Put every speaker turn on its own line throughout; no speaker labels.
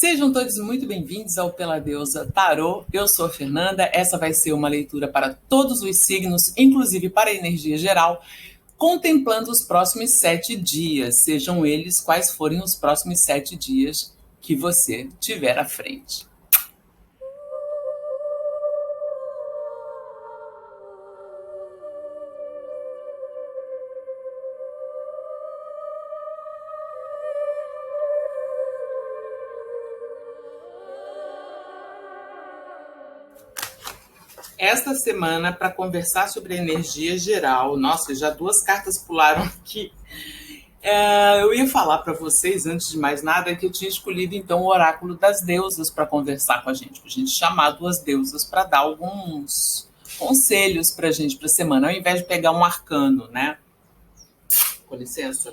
Sejam todos muito bem-vindos ao Pela Deusa Tarô. Eu sou a Fernanda. Essa vai ser uma leitura para todos os signos, inclusive para a energia geral, contemplando os próximos 7 dias, sejam eles quais forem os próximos 7 dias que você tiver à frente. Esta semana, para conversar sobre a energia geral, nossa, já 2 cartas pularam aqui. Eu ia falar para vocês, antes de mais nada, que eu tinha escolhido então o oráculo das deusas para conversar com a gente chamar 2 deusas para dar alguns conselhos para a gente para a semana, ao invés de pegar um arcano, né? Com licença.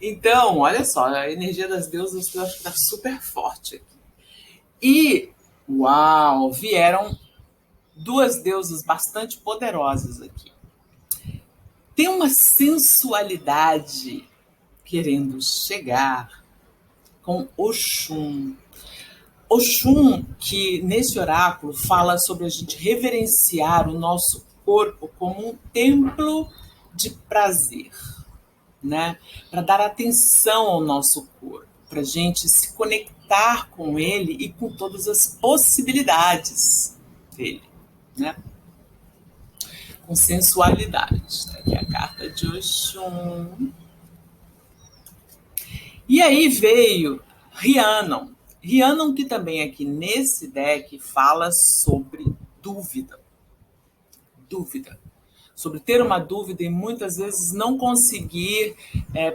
Então, olha só, a energia das deusas eu acho que está super forte aqui. E, uau, vieram 2 deusas bastante poderosas aqui. Tem uma sensualidade querendo chegar com Oxum. Oxum, que nesse oráculo fala sobre a gente reverenciar o nosso corpo como um templo de prazer, né? Para dar atenção ao nosso corpo, para a gente se conectar com ele e com todas as possibilidades dele, né? Com sensualidade. Aqui é a carta de Oxum. E aí veio Rhiannon. Rhiannon, que também aqui nesse deck fala sobre dúvida. Dúvida. Sobre ter uma dúvida e muitas vezes não conseguir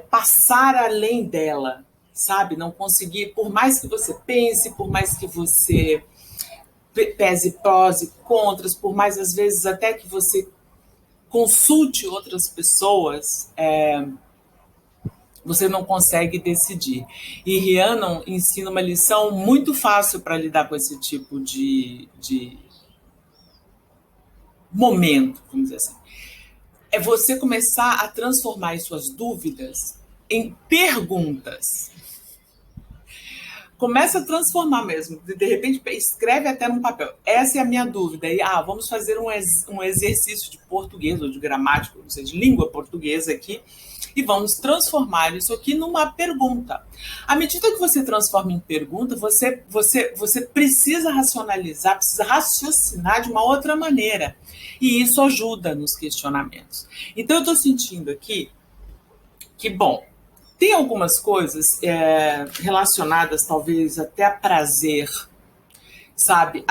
passar além dela, sabe? Não conseguir, por mais que você pense, por mais que você pese prós e contras, por mais às vezes até que você consulte outras pessoas, você não consegue decidir. E Rhiannon ensina uma lição muito fácil para lidar com esse tipo de momento, vamos dizer assim. É você começar a transformar as suas dúvidas em perguntas. Começa a transformar mesmo. De repente, escreve até num papel. Essa é a minha dúvida. E vamos fazer um exercício de português, ou de gramática, ou seja, de língua portuguesa aqui, e vamos transformar isso aqui numa pergunta. À medida que você transforma em pergunta, você precisa racionalizar, precisa raciocinar de uma outra maneira. E isso ajuda nos questionamentos. Então, eu estou sentindo aqui que, bom, tem algumas coisas relacionadas, talvez, até a prazer, sabe?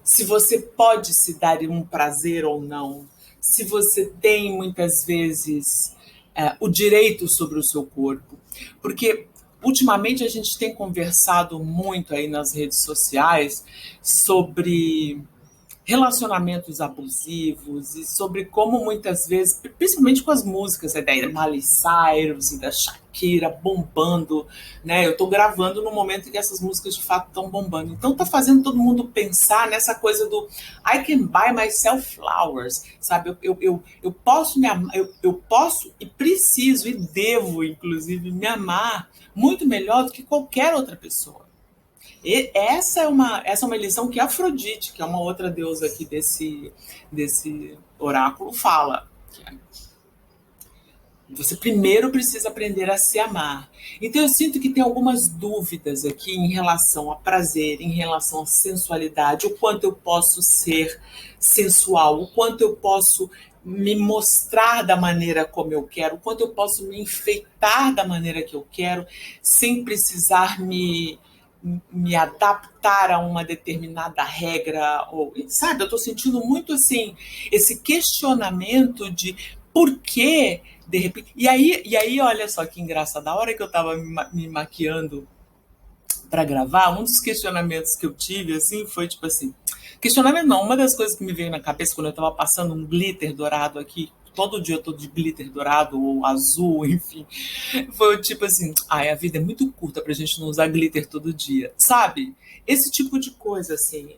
Se você pode se dar um prazer ou não, se você tem, muitas vezes, o direito sobre o seu corpo. Porque, ultimamente, a gente tem conversado muito aí nas redes sociais sobre relacionamentos abusivos e sobre como muitas vezes, principalmente com as músicas da Miley Cyrus e da Shakira bombando, né? Eu estou gravando no momento em que essas músicas de fato estão bombando. Então está fazendo todo mundo pensar nessa coisa do I can buy myself flowers, sabe? Eu posso me amar, eu posso e preciso e devo, inclusive, me amar muito melhor do que qualquer outra pessoa. E essa é uma lição que Afrodite, que é uma outra deusa aqui desse oráculo, fala. Você primeiro precisa aprender a se amar. Então eu sinto que tem algumas dúvidas aqui em relação a prazer, em relação à sensualidade, o quanto eu posso ser sensual, o quanto eu posso me mostrar da maneira como eu quero, o quanto eu posso me enfeitar da maneira que eu quero, sem precisar me adaptar a uma determinada regra, ou, sabe, eu estou sentindo muito assim, esse questionamento de por que, de repente. E aí, olha só que engraçado, a hora que eu estava me maquiando para gravar, um dos questionamentos que eu tive assim foi tipo assim, questionamento não, uma das coisas que me veio na cabeça quando eu estava passando um glitter dourado aqui, todo dia eu tô de glitter dourado ou azul, enfim, foi tipo assim, a vida é muito curta pra gente não usar glitter todo dia, sabe? Esse tipo de coisa, assim.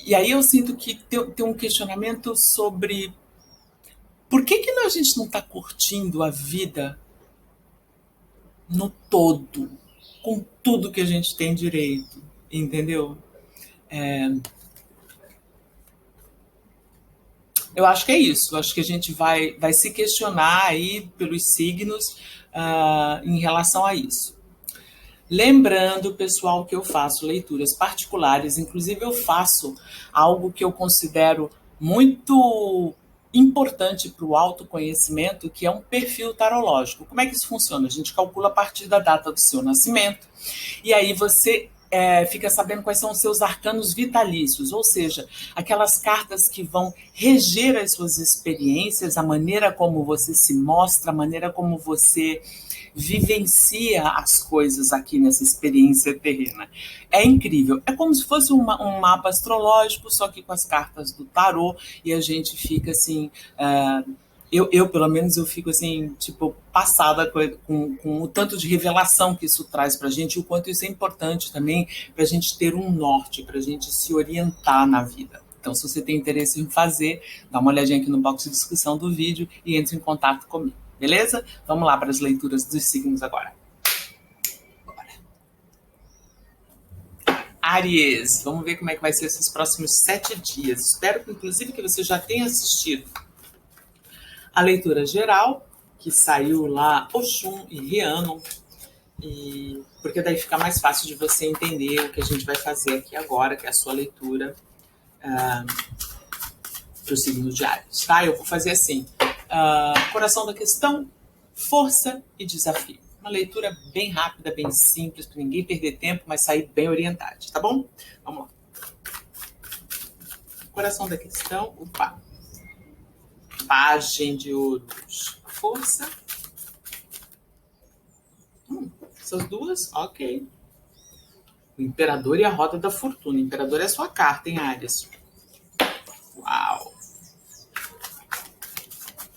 E aí eu sinto que tem um questionamento sobre por que a gente não tá curtindo a vida no todo, com tudo que a gente tem direito, entendeu? Eu acho que é isso. Eu acho que a gente vai se questionar aí pelos signos em relação a isso. Lembrando, pessoal, que eu faço leituras particulares, inclusive eu faço algo que eu considero muito importante para o autoconhecimento, que é um perfil tarológico. Como é que isso funciona? A gente calcula a partir da data do seu nascimento, e aí você fica sabendo quais são os seus arcanos vitalícios, ou seja, aquelas cartas que vão reger as suas experiências, a maneira como você se mostra, a maneira como você vivencia as coisas aqui nessa experiência terrena. É incrível. É como se fosse um mapa astrológico, só que com as cartas do tarô, e a gente fica assim. Pelo menos, eu fico assim, tipo, passada com o tanto de revelação que isso traz para a gente, e o quanto isso é importante também para a gente ter um norte, para a gente se orientar na vida. Então, se você tem interesse em fazer, dá uma olhadinha aqui no box de descrição do vídeo e entre em contato comigo. Beleza? Vamos lá para as leituras dos signos agora. Bora. Áries, vamos ver como é que vai ser esses próximos 7 dias. Espero, inclusive, que você já tenha assistido a leitura geral, que saiu lá Oxum e Rhiannon, porque daí fica mais fácil de você entender o que a gente vai fazer aqui agora, que é a sua leitura para o signo de Áries. Tá? Eu vou fazer assim, coração da questão, força e desafio. Uma leitura bem rápida, bem simples, para ninguém perder tempo, mas sair bem orientado, tá bom? Vamos lá. Coração da questão, opa. Pagem de ouros, força. Essas duas, ok. O imperador e a roda da fortuna. O imperador é a sua carta, hein, Áries? Uau!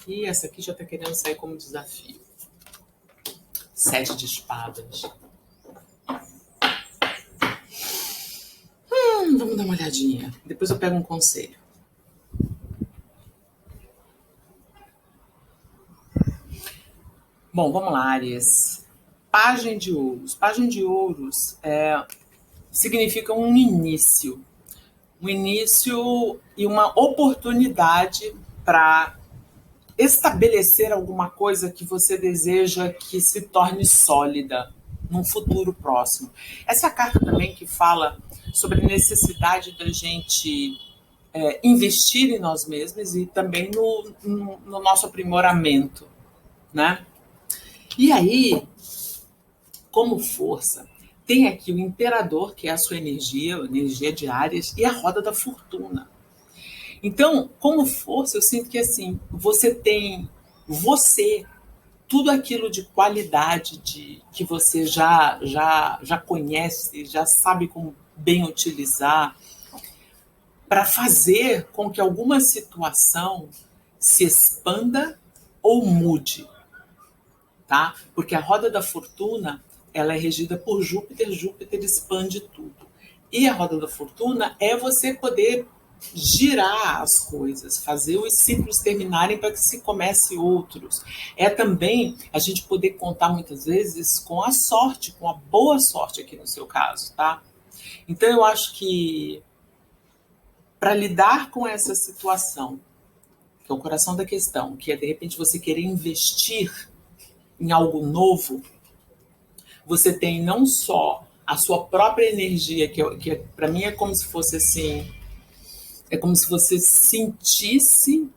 E essa aqui já tá querendo sair como desafio. 7 de espadas. Vamos dar uma olhadinha. Depois eu pego um conselho. Bom, vamos lá, Áries. Pagem de ouros. Pagem de ouros significa um início. Um início e uma oportunidade para estabelecer alguma coisa que você deseja que se torne sólida num futuro próximo. Essa é a carta também que fala sobre a necessidade da gente investir em nós mesmos e também no nosso aprimoramento, né? E aí, como força, tem aqui o imperador, que é a sua energia, a energia de Áries, e a roda da fortuna. Então, como força, eu sinto que assim, você tem tudo aquilo de qualidade que você já conhece, já sabe como bem utilizar, para fazer com que alguma situação se expanda ou mude. Tá? Porque a roda da fortuna, ela é regida por Júpiter, Júpiter expande tudo. E a roda da fortuna é você poder girar as coisas, fazer os ciclos terminarem para que se comece outros. É também a gente poder contar muitas vezes com a sorte, com a boa sorte aqui no seu caso, tá? Então eu acho que para lidar com essa situação, que é o coração da questão, que é de repente você querer investir em algo novo, você tem não só a sua própria energia, que para mim é como se fosse assim, é como se você sentisse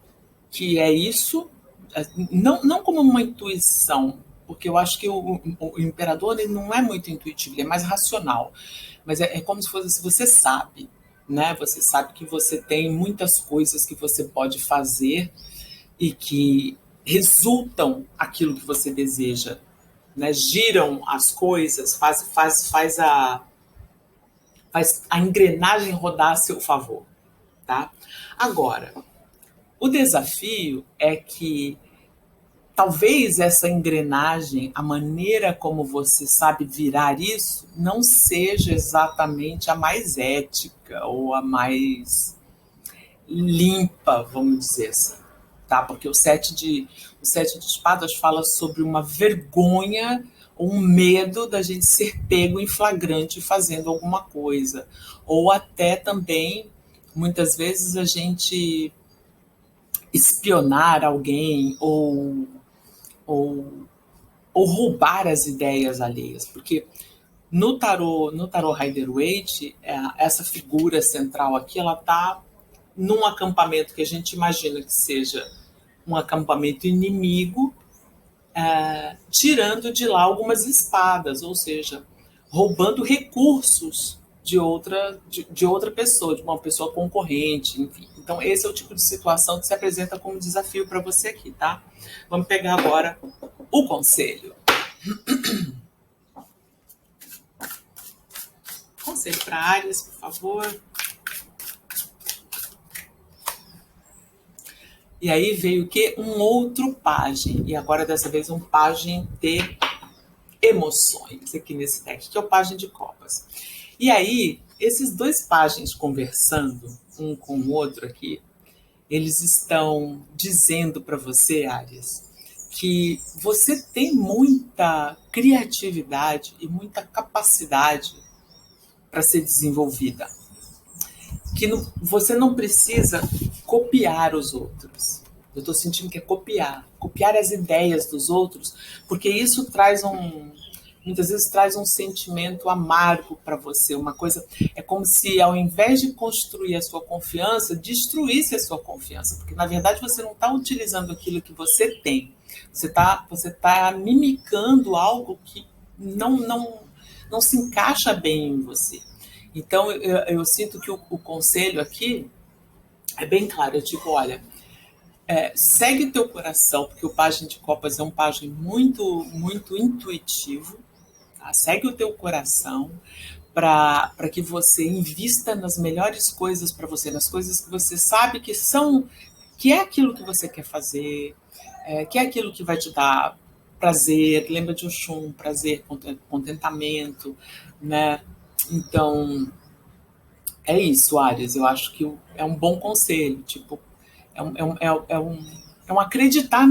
que é isso, não como uma intuição, porque eu acho que o imperador ele não é muito intuitivo, ele é mais racional, mas é como se fosse, se você sabe, né? Você sabe que você tem muitas coisas que você pode fazer e que resultam aquilo que você deseja, né? Giram as coisas, faz a engrenagem rodar a seu favor, tá? Agora, o desafio é que talvez essa engrenagem, a maneira como você sabe virar isso, não seja exatamente a mais ética ou a mais limpa, vamos dizer assim. Tá? Porque o sete de espadas fala sobre uma vergonha um medo da gente ser pego em flagrante fazendo alguma coisa, ou até também, muitas vezes, a gente espionar alguém ou, ou roubar as ideias alheias, porque no tarô Rider-Waite, essa figura central aqui, ela está num acampamento que a gente imagina que seja um acampamento inimigo, tirando de lá algumas espadas, ou seja, roubando recursos de outra pessoa, de uma pessoa concorrente, enfim. Então, esse é o tipo de situação que se apresenta como desafio para você aqui, tá? Vamos pegar agora o conselho. Conselho para Áries, por favor. E aí veio o quê? Um outro pajem. E agora, dessa vez, um pajem de emoções aqui nesse deck, que é o pajem de copas. E aí, esses dois pajens conversando um com o outro aqui, eles estão dizendo para você, Áries, que você tem muita criatividade e muita capacidade para ser desenvolvida. Que você não precisa copiar os outros. Eu estou sentindo que é copiar as ideias dos outros, porque isso muitas vezes traz um sentimento amargo para você, uma coisa, é como se ao invés de construir a sua confiança, destruísse a sua confiança, porque na verdade você não está utilizando aquilo que você tem, você tá mimicando algo que não se encaixa bem em você. Então eu sinto que o conselho aqui é bem claro, é tipo, olha, segue o teu coração, porque o pajem de copas é um pajem muito, muito intuitivo, tá? Segue o teu coração para que você invista nas melhores coisas para você, nas coisas que você sabe que é aquilo que você quer fazer, que é aquilo que vai te dar prazer, lembra de Oxum, prazer, contentamento, né? Então, é isso, Áries, eu acho que é um bom conselho, tipo, é um acreditar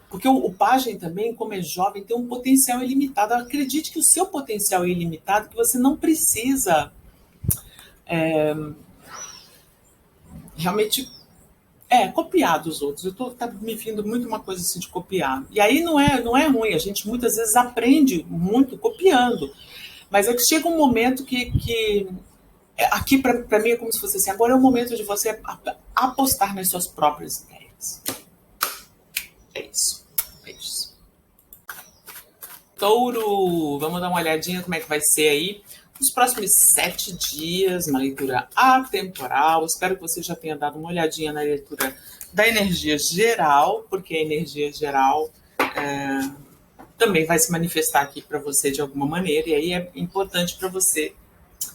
porque o pajem também, como é jovem, tem um potencial ilimitado. Acredite que o seu potencial é ilimitado, que você não precisa realmente copiar dos outros. Tá me vindo muito uma coisa assim de copiar. E aí não é ruim, a gente muitas vezes aprende muito copiando. Mas é que chega um momento que aqui para mim é como se fosse assim, agora é o momento de você apostar nas suas próprias ideias. É isso. Touro, vamos dar uma olhadinha como é que vai ser aí nos próximos 7 dias, uma leitura atemporal. Espero que você já tenha dado uma olhadinha na leitura da energia geral, porque a energia geral também vai se manifestar aqui para você de alguma maneira, e aí é importante para você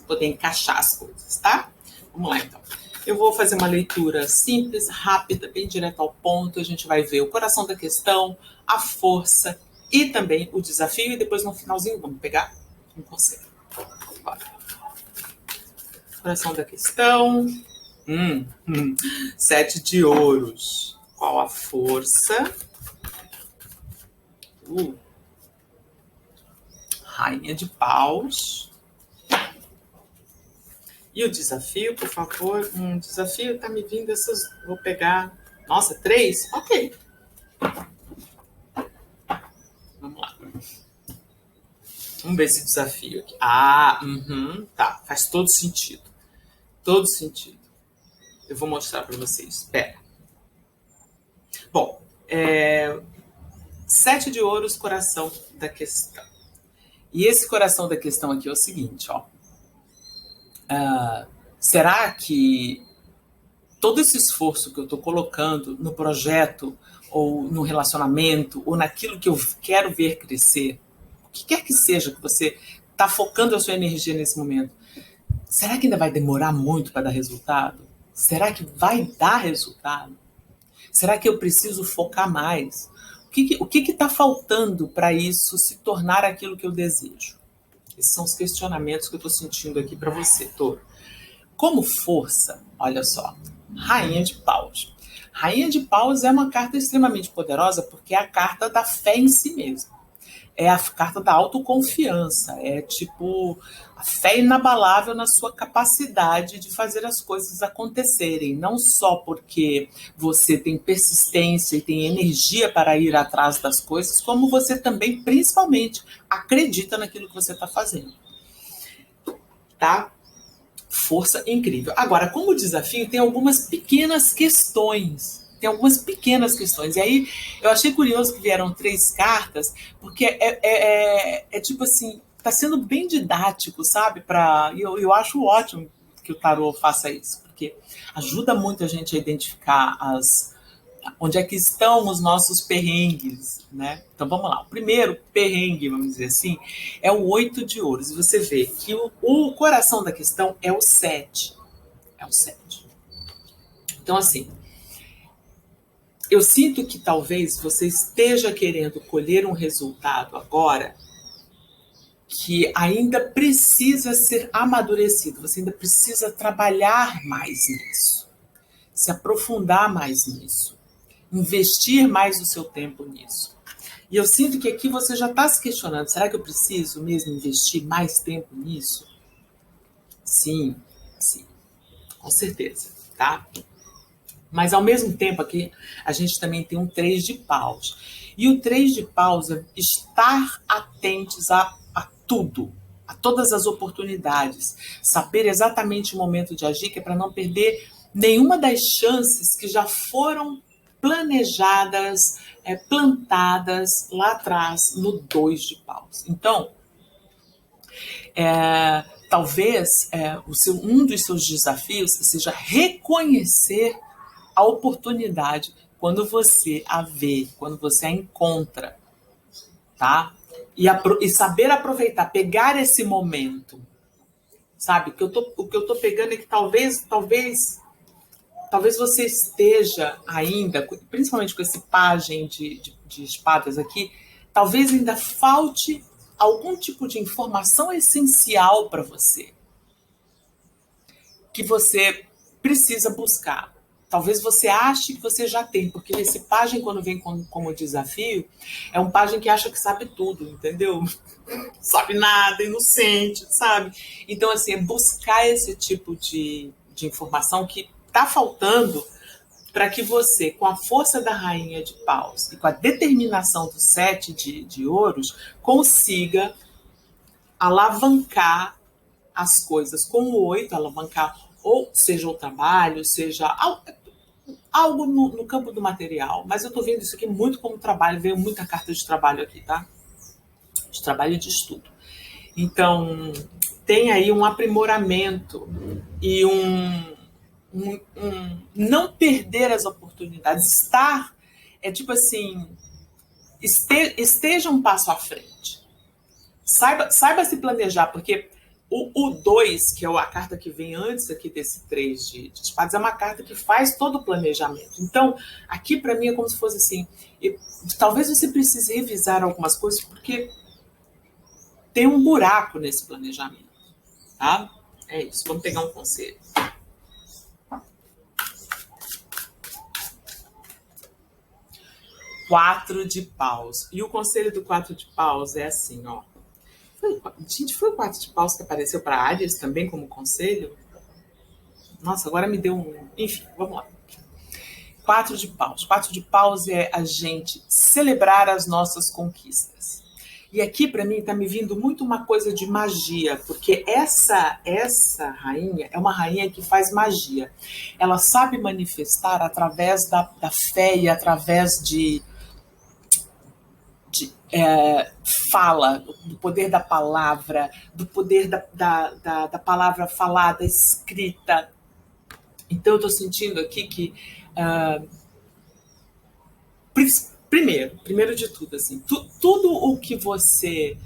poder encaixar as coisas, tá? Vamos lá, então. Eu vou fazer uma leitura simples, rápida, bem direto ao ponto. A gente vai ver o coração da questão, a força e também o desafio. E depois, no finalzinho, vamos pegar um conselho. Bora. Coração da questão. 7 de ouros. Qual a força? Rainha de paus. E o desafio, por favor? Desafio tá me vindo essas. Vou pegar. Nossa, 3? Ok. Vamos lá. Vamos ver esse desafio aqui. Tá. Faz todo sentido. Todo sentido. Eu vou mostrar para vocês. Espera. Bom, 7 de ouros, coração da questão. E esse coração da questão aqui é o seguinte, ó. Será que todo esse esforço que eu estou colocando no projeto, ou no relacionamento, ou naquilo que eu quero ver crescer, o que quer que seja que você está focando a sua energia nesse momento, será que ainda vai demorar muito para dar resultado? Será que vai dar resultado? Será que eu preciso focar mais? O que está faltando para isso se tornar aquilo que eu desejo? Esses são os questionamentos que eu estou sentindo aqui para você, Touro. Como força, olha só, Rainha de Paus. Rainha de Paus é uma carta extremamente poderosa porque é a carta da fé em si mesma. é a carta da autoconfiança, é tipo a fé inabalável na sua capacidade de fazer as coisas acontecerem, não só porque você tem persistência e tem energia para ir atrás das coisas, como você também, principalmente, acredita naquilo que você está fazendo. Tá? Força incrível. Agora, como desafio, tem algumas pequenas questões. E aí, eu achei curioso que vieram 3 cartas, porque é tipo assim, tá sendo bem didático, sabe? Eu acho ótimo que o tarô faça isso, porque ajuda muito a gente a identificar onde é que estão os nossos perrengues, né? Então vamos lá. O primeiro perrengue, vamos dizer assim, é o 8 de ouros. E você vê que o coração da questão é o 7. É o 7. Então, assim, eu sinto que talvez você esteja querendo colher um resultado agora que ainda precisa ser amadurecido. Você ainda precisa trabalhar mais nisso, se aprofundar mais nisso, investir mais o seu tempo nisso. E eu sinto que aqui você já está se questionando, será que eu preciso mesmo investir mais tempo nisso? Sim, sim, com certeza, tá? Mas ao mesmo tempo aqui a gente também tem um 3 de paus. E o 3 de paus é estar atentos a tudo, a todas as oportunidades, saber exatamente o momento de agir, que é para não perder nenhuma das chances que já foram planejadas, plantadas lá atrás no 2 de paus. Então, talvez um dos seus desafios seja reconhecer a oportunidade quando você a vê, quando você a encontra, tá? E saber aproveitar, pegar esse momento, sabe? O que eu tô pegando é que talvez você esteja ainda, principalmente com esse pajem de espadas aqui, talvez ainda falte algum tipo de informação essencial para você, que você precisa buscar. Talvez você ache que você já tem, porque esse pajem, quando vem como desafio, é um pajem que acha que sabe tudo, entendeu? Sabe nada, inocente, sabe? Então, assim, é buscar esse tipo de informação que está faltando para que você, com a força da rainha de paus e com a determinação do 7 de ouros, consiga alavancar as coisas. Com o 8, alavancar ou seja o trabalho, seja algo no campo do material. Mas eu estou vendo isso aqui muito como trabalho, veio muita carta de trabalho aqui, tá? De trabalho e de estudo. Então, tem aí um aprimoramento e não perder as oportunidades. Tipo assim, esteja um passo à frente. Saiba se planejar, porque o 2, que é a carta que vem antes aqui desse 3 de espadas, é uma carta que faz todo o planejamento. Então, aqui para mim é como se fosse assim, talvez você precise revisar algumas coisas, porque tem um buraco nesse planejamento, tá? É isso, vamos pegar um conselho. Quatro de paus. E o conselho do 4 de paus é assim, ó. Foi o 4 de paus que apareceu para Áries também como conselho? Nossa, agora me deu um... Enfim, vamos lá. 4 de paus. 4 de paus é a gente celebrar as nossas conquistas. E aqui, para mim, está me vindo muito uma coisa de magia, porque essa rainha é uma rainha que faz magia. Ela sabe manifestar através da fé e através de fala, do poder da palavra, do poder da palavra falada, escrita. Então, eu estou sentindo aqui que... primeiro de tudo, assim, tudo o que você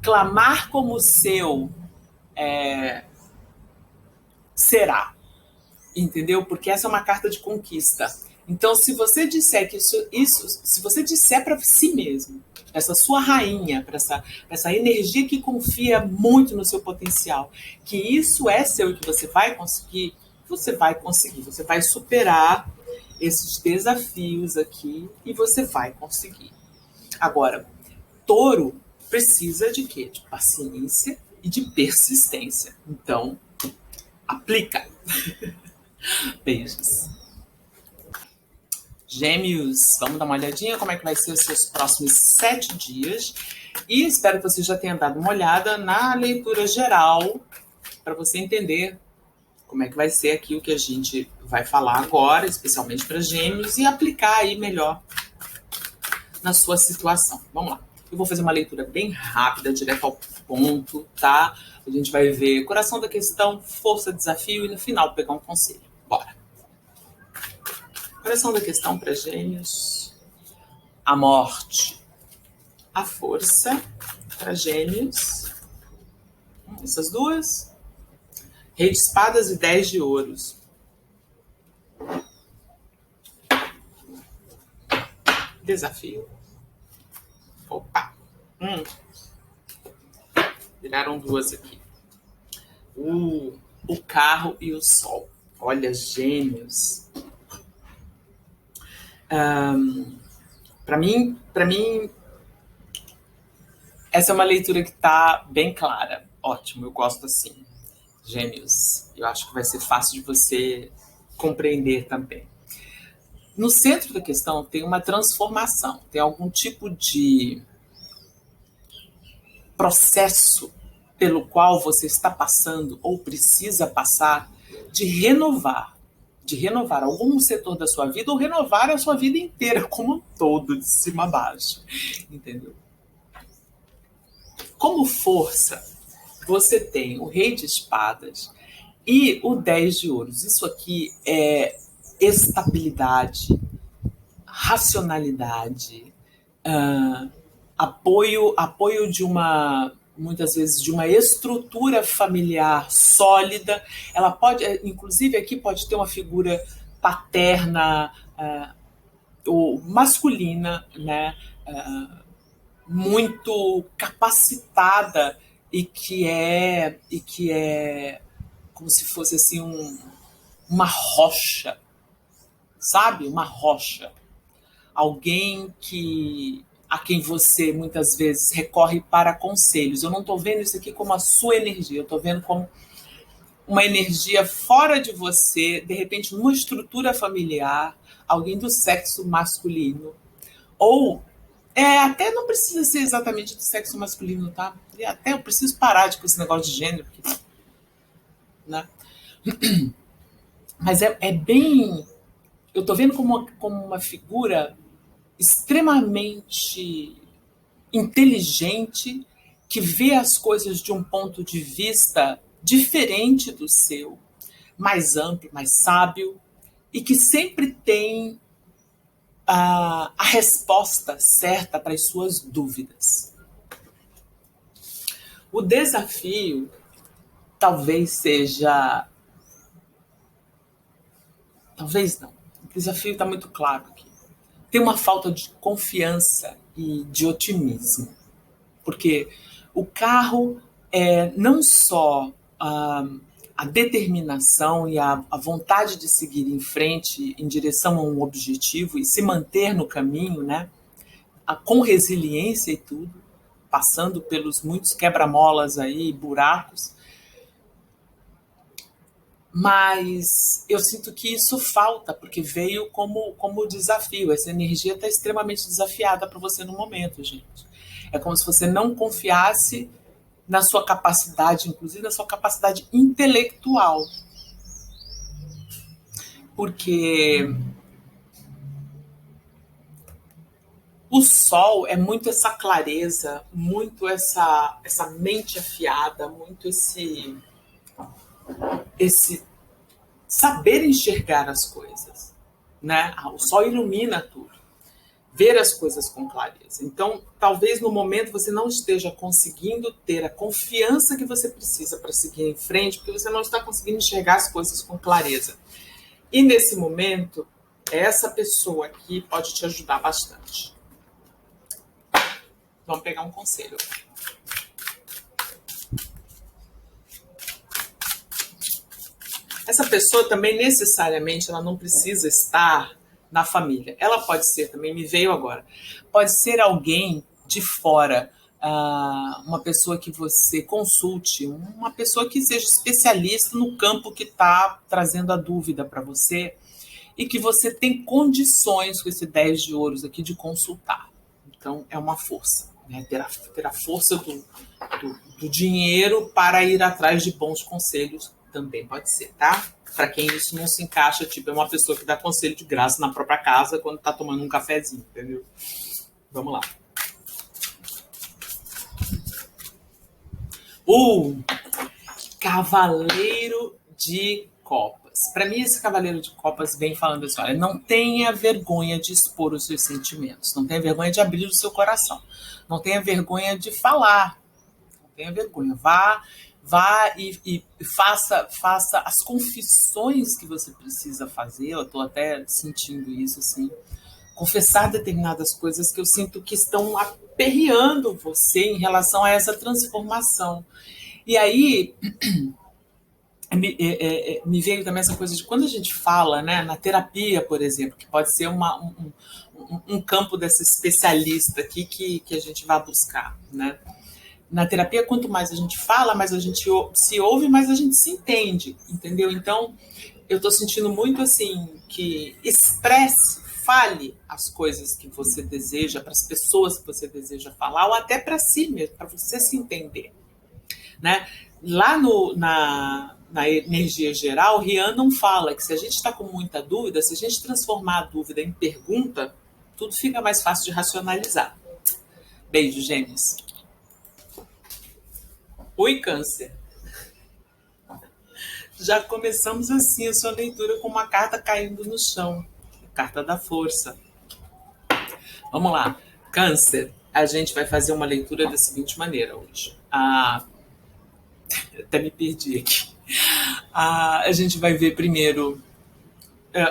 clamar como seu será, entendeu? Porque essa é uma carta de conquista. Então, se você disser que se você disser para si mesmo, essa sua rainha, para essa energia que confia muito no seu potencial, que isso é seu e que você vai conseguir, você vai superar esses desafios aqui e você vai conseguir. Agora, touro precisa de quê? De paciência e de persistência. Então, aplica. Beijos. Gêmeos, vamos dar uma olhadinha como é que vai ser os seus próximos 7 dias. E espero que você já tenha dado uma olhada na leitura geral, para você entender como é que vai ser aqui o que a gente vai falar agora, especialmente para Gêmeos, e aplicar aí melhor na sua situação. Vamos lá. Eu vou fazer uma leitura bem rápida, direto ao ponto, tá? A gente vai ver coração da questão, força, desafio e no final pegar um conselho. Bora. Coração da questão para Gêmeos. A morte. A força para Gêmeos. Essas duas. Rei de espadas e 10 de ouros. Desafio. Opa. Viraram duas aqui. O carro e o sol. Olha, Gêmeos. Para mim, essa é uma leitura que está bem clara. Ótimo, eu gosto assim. Gêmeos, eu acho que vai ser fácil de você compreender também. No centro da questão tem uma transformação, tem algum tipo de processo pelo qual você está passando ou precisa passar de renovar algum setor da sua vida ou renovar a sua vida inteira como um todo, de cima a baixo, entendeu? Como força, você tem o Rei de Espadas e o 10 de ouros. Isso aqui é estabilidade, racionalidade, apoio de muitas vezes de uma estrutura familiar sólida. Ela pode, inclusive aqui pode ter uma figura paterna ou masculina, né, muito capacitada e que é como se fosse assim uma rocha, sabe? Uma rocha. Alguém a quem você muitas vezes recorre para conselhos. Eu não estou vendo isso aqui como a sua energia, eu estou vendo como uma energia fora de você, de repente numa estrutura familiar, alguém do sexo masculino. Ou até não precisa ser exatamente do sexo masculino, tá? E até eu preciso parar com esse negócio de gênero, porque, né? Mas é bem... Eu estou vendo como uma figura extremamente inteligente, que vê as coisas de um ponto de vista diferente do seu, mais amplo, mais sábio, e que sempre tem a resposta certa para as suas dúvidas. O desafio talvez seja... Talvez não. O desafio está muito claro aqui. Tem uma falta de confiança e de otimismo. Porque o carro é não só a determinação e a vontade de seguir em frente em direção a um objetivo e se manter no caminho, né? Com resiliência e tudo, passando pelos muitos quebra-molas aí, buracos. Mas eu sinto que isso falta, porque veio como desafio. Essa energia está extremamente desafiada para você no momento, gente. É como se você não confiasse na sua capacidade, inclusive na sua capacidade intelectual. Porque o sol é muito essa clareza, muito essa mente afiada, muito esse saber enxergar as coisas, né? O sol ilumina tudo, ver as coisas com clareza. Então, talvez no momento você não esteja conseguindo ter a confiança que você precisa para seguir em frente, porque você não está conseguindo enxergar as coisas com clareza. E nesse momento, essa pessoa aqui pode te ajudar bastante. Vamos pegar um conselho. Essa pessoa também necessariamente ela não precisa estar na família. Ela pode ser, também me veio agora, pode ser alguém de fora, uma pessoa que você consulte, uma pessoa que seja especialista no campo que está trazendo a dúvida para você e que você tem condições com esse 10 de ouros aqui de consultar. Então, é uma força, né? Ter a força do dinheiro para ir atrás de bons conselhos também pode ser, tá? Para quem isso não se encaixa, tipo, é uma pessoa que dá conselho de graça na própria casa quando está tomando um cafezinho, entendeu? Vamos lá. O Cavaleiro de Copas. Para mim, esse Cavaleiro de Copas vem falando assim: olha, não tenha vergonha de expor os seus sentimentos, não tenha vergonha de abrir o seu coração, não tenha vergonha de falar, não tenha vergonha. Vá e faça as confissões que você precisa fazer. Eu estou até sentindo isso, assim. Confessar determinadas coisas que eu sinto que estão aperreando você em relação a essa transformação. E aí, me veio também essa coisa de quando a gente fala, né, na terapia, por exemplo, que pode ser um campo dessa especialista aqui que a gente vai buscar, né? Na terapia, quanto mais a gente fala, mais a gente se ouve, mais a gente se entende, entendeu? Então, eu estou sentindo muito assim que expresse, fale as coisas que você deseja para as pessoas que você deseja falar, ou até para si mesmo, para você se entender, né? Lá na energia geral, Rhiannon fala que se a gente está com muita dúvida, se a gente transformar a dúvida em pergunta, tudo fica mais fácil de racionalizar. Beijo, gêmeos. Oi, Câncer. Já começamos assim a sua leitura com uma carta caindo no chão. Carta da força. Vamos lá. Câncer, a gente vai fazer uma leitura da seguinte maneira hoje. Até me perdi aqui. A gente vai ver primeiro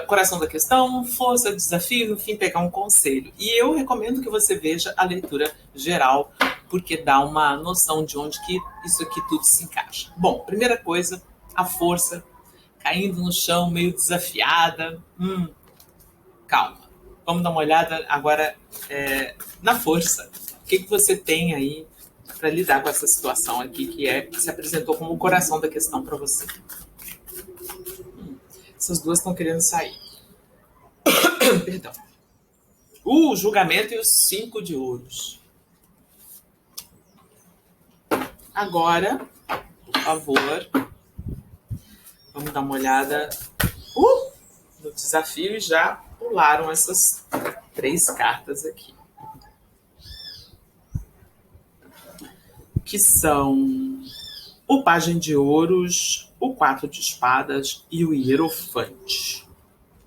coração da questão, força, desafio, enfim, pegar um conselho. E eu recomendo que você veja a leitura geral, porque dá uma noção de onde que isso aqui tudo se encaixa. Bom, primeira coisa, a força, caindo no chão, meio desafiada. Calma. Vamos dar uma olhada agora na força. O que você tem aí para lidar com essa situação aqui que se apresentou como o coração da questão para você? Essas duas estão querendo sair. Perdão. O julgamento e os 5 de ouros. Agora, por favor, vamos dar uma olhada no desafio e já pularam essas 3 cartas aqui. Que são o Pajem de Ouros, o 4 de Espadas e o Hierofante.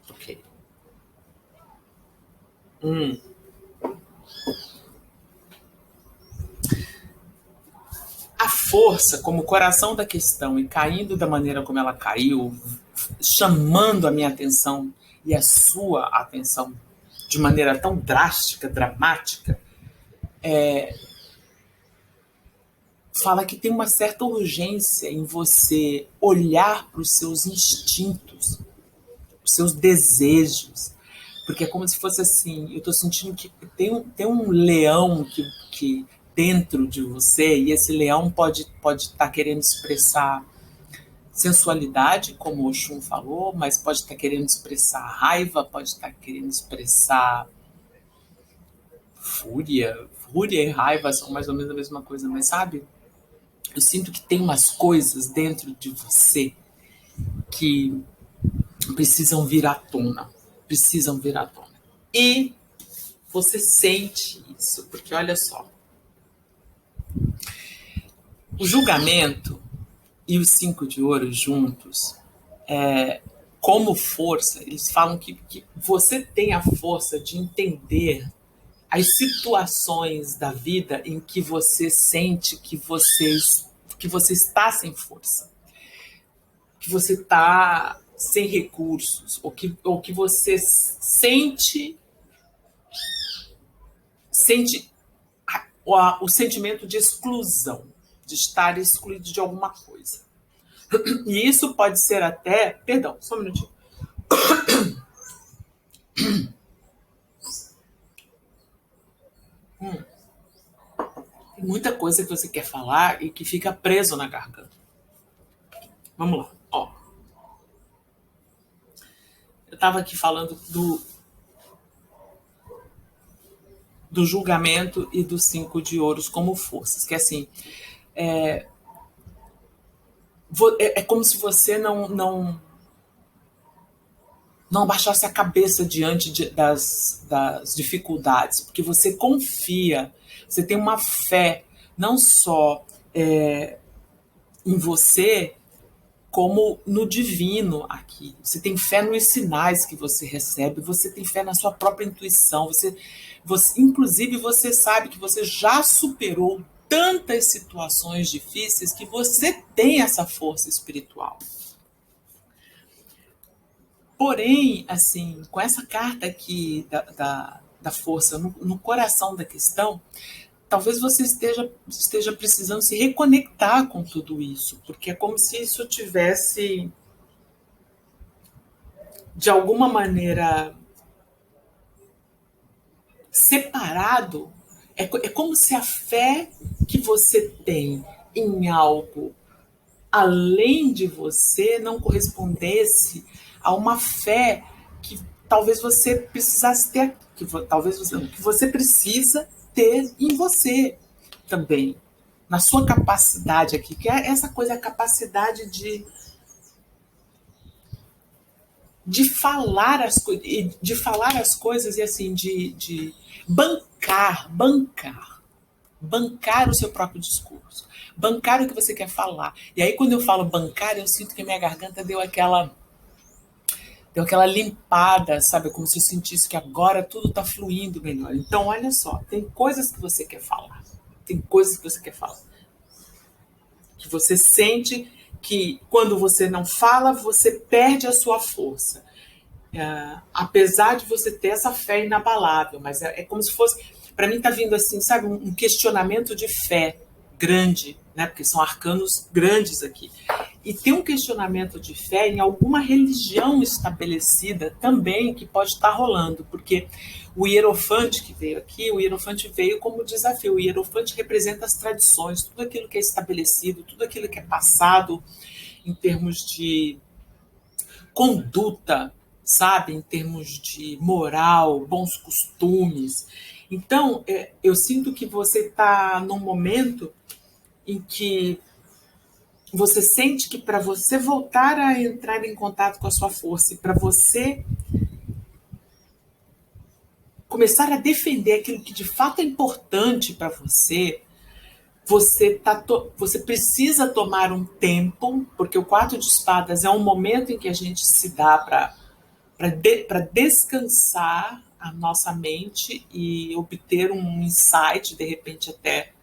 Ok. A força, como coração da questão e caindo da maneira como ela caiu, chamando a minha atenção e a sua atenção de maneira tão drástica, dramática, fala que tem uma certa urgência em você olhar para os seus instintos, os seus desejos, porque é como se fosse assim, eu estou sentindo que tem um leão que dentro de você, e esse leão pode estar querendo expressar sensualidade, como o Oxum falou, mas pode estar querendo expressar raiva, pode estar querendo expressar fúria. Fúria e raiva são mais ou menos a mesma coisa, mas sabe? Eu sinto que tem umas coisas dentro de você que precisam vir à tona. Precisam vir à tona. E você sente isso, porque olha só. O julgamento e os 5 de ouros juntos, como força, eles falam que você tem a força de entender as situações da vida em que você sente que você está sem força, que você está sem recursos, ou que você sente o sentimento de exclusão, de estar excluído de alguma coisa. E isso pode ser até... Perdão, só um minutinho. Tem muita coisa que você quer falar e que fica preso na garganta. Vamos lá. Ó. Eu estava aqui falando do julgamento e do 5 de ouros como forças, que assim, é como se você não abaixasse a cabeça diante das dificuldades, porque você confia, você tem uma fé, não só em você, como no divino aqui. Você tem fé nos sinais que você recebe, você tem fé na sua própria intuição, inclusive você sabe que você já superou tantas situações difíceis que você tem essa força espiritual. Porém, assim, com essa carta aqui da força no coração da questão, talvez você esteja precisando se reconectar com tudo isso, porque é como se isso tivesse, de alguma maneira, separado. É como se a fé que você tem em algo além de você não correspondesse a uma fé que talvez você precisasse ter, que você precisa ter em você também, na sua capacidade aqui, que é essa coisa, a capacidade de falar as coisas e assim, de bancar o seu próprio discurso, bancar o que você quer falar. E aí, quando eu falo bancar, eu sinto que a minha garganta deu aquela limpada, sabe? Como se eu sentisse que agora tudo está fluindo melhor. Então, olha só, tem coisas que você quer falar. Tem coisas que você quer falar. Que você sente que quando você não fala, você perde a sua força. Apesar de você ter essa fé inabalável, mas é como se fosse, para mim está vindo assim, sabe, um questionamento de fé grande, né? Porque são arcanos grandes aqui. E tem um questionamento de fé em alguma religião estabelecida também que pode estar rolando, porque o hierofante que veio aqui, o hierofante veio como desafio. O hierofante representa as tradições, tudo aquilo que é estabelecido, tudo aquilo que é passado em termos de conduta, sabe, em termos de moral, bons costumes. Então, eu sinto que você está num momento em que você sente que para você voltar a entrar em contato com a sua força, para você começar a defender aquilo que de fato é importante para você, você precisa tomar um tempo, porque o 4 de espadas é um momento em que a gente se dá para descansar a nossa mente e obter um insight, de repente até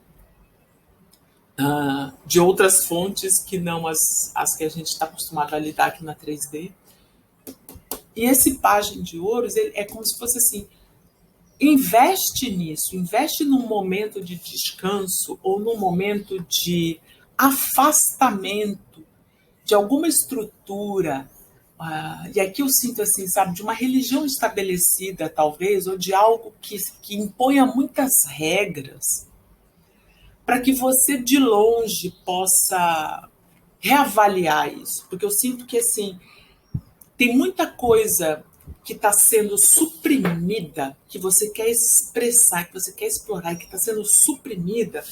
de outras fontes que não as que a gente está acostumado a lidar aqui na 3D. E esse pajem de ouros é como se fosse assim, investe nisso, investe num momento de descanso ou num momento de afastamento de alguma estrutura. E aqui eu sinto assim, sabe, de uma religião estabelecida, talvez, ou de algo que imponha muitas regras, para que você de longe possa reavaliar isso. Porque eu sinto que assim, tem muita coisa que está sendo suprimida, que você quer expressar, que você quer explorar, que está sendo suprimida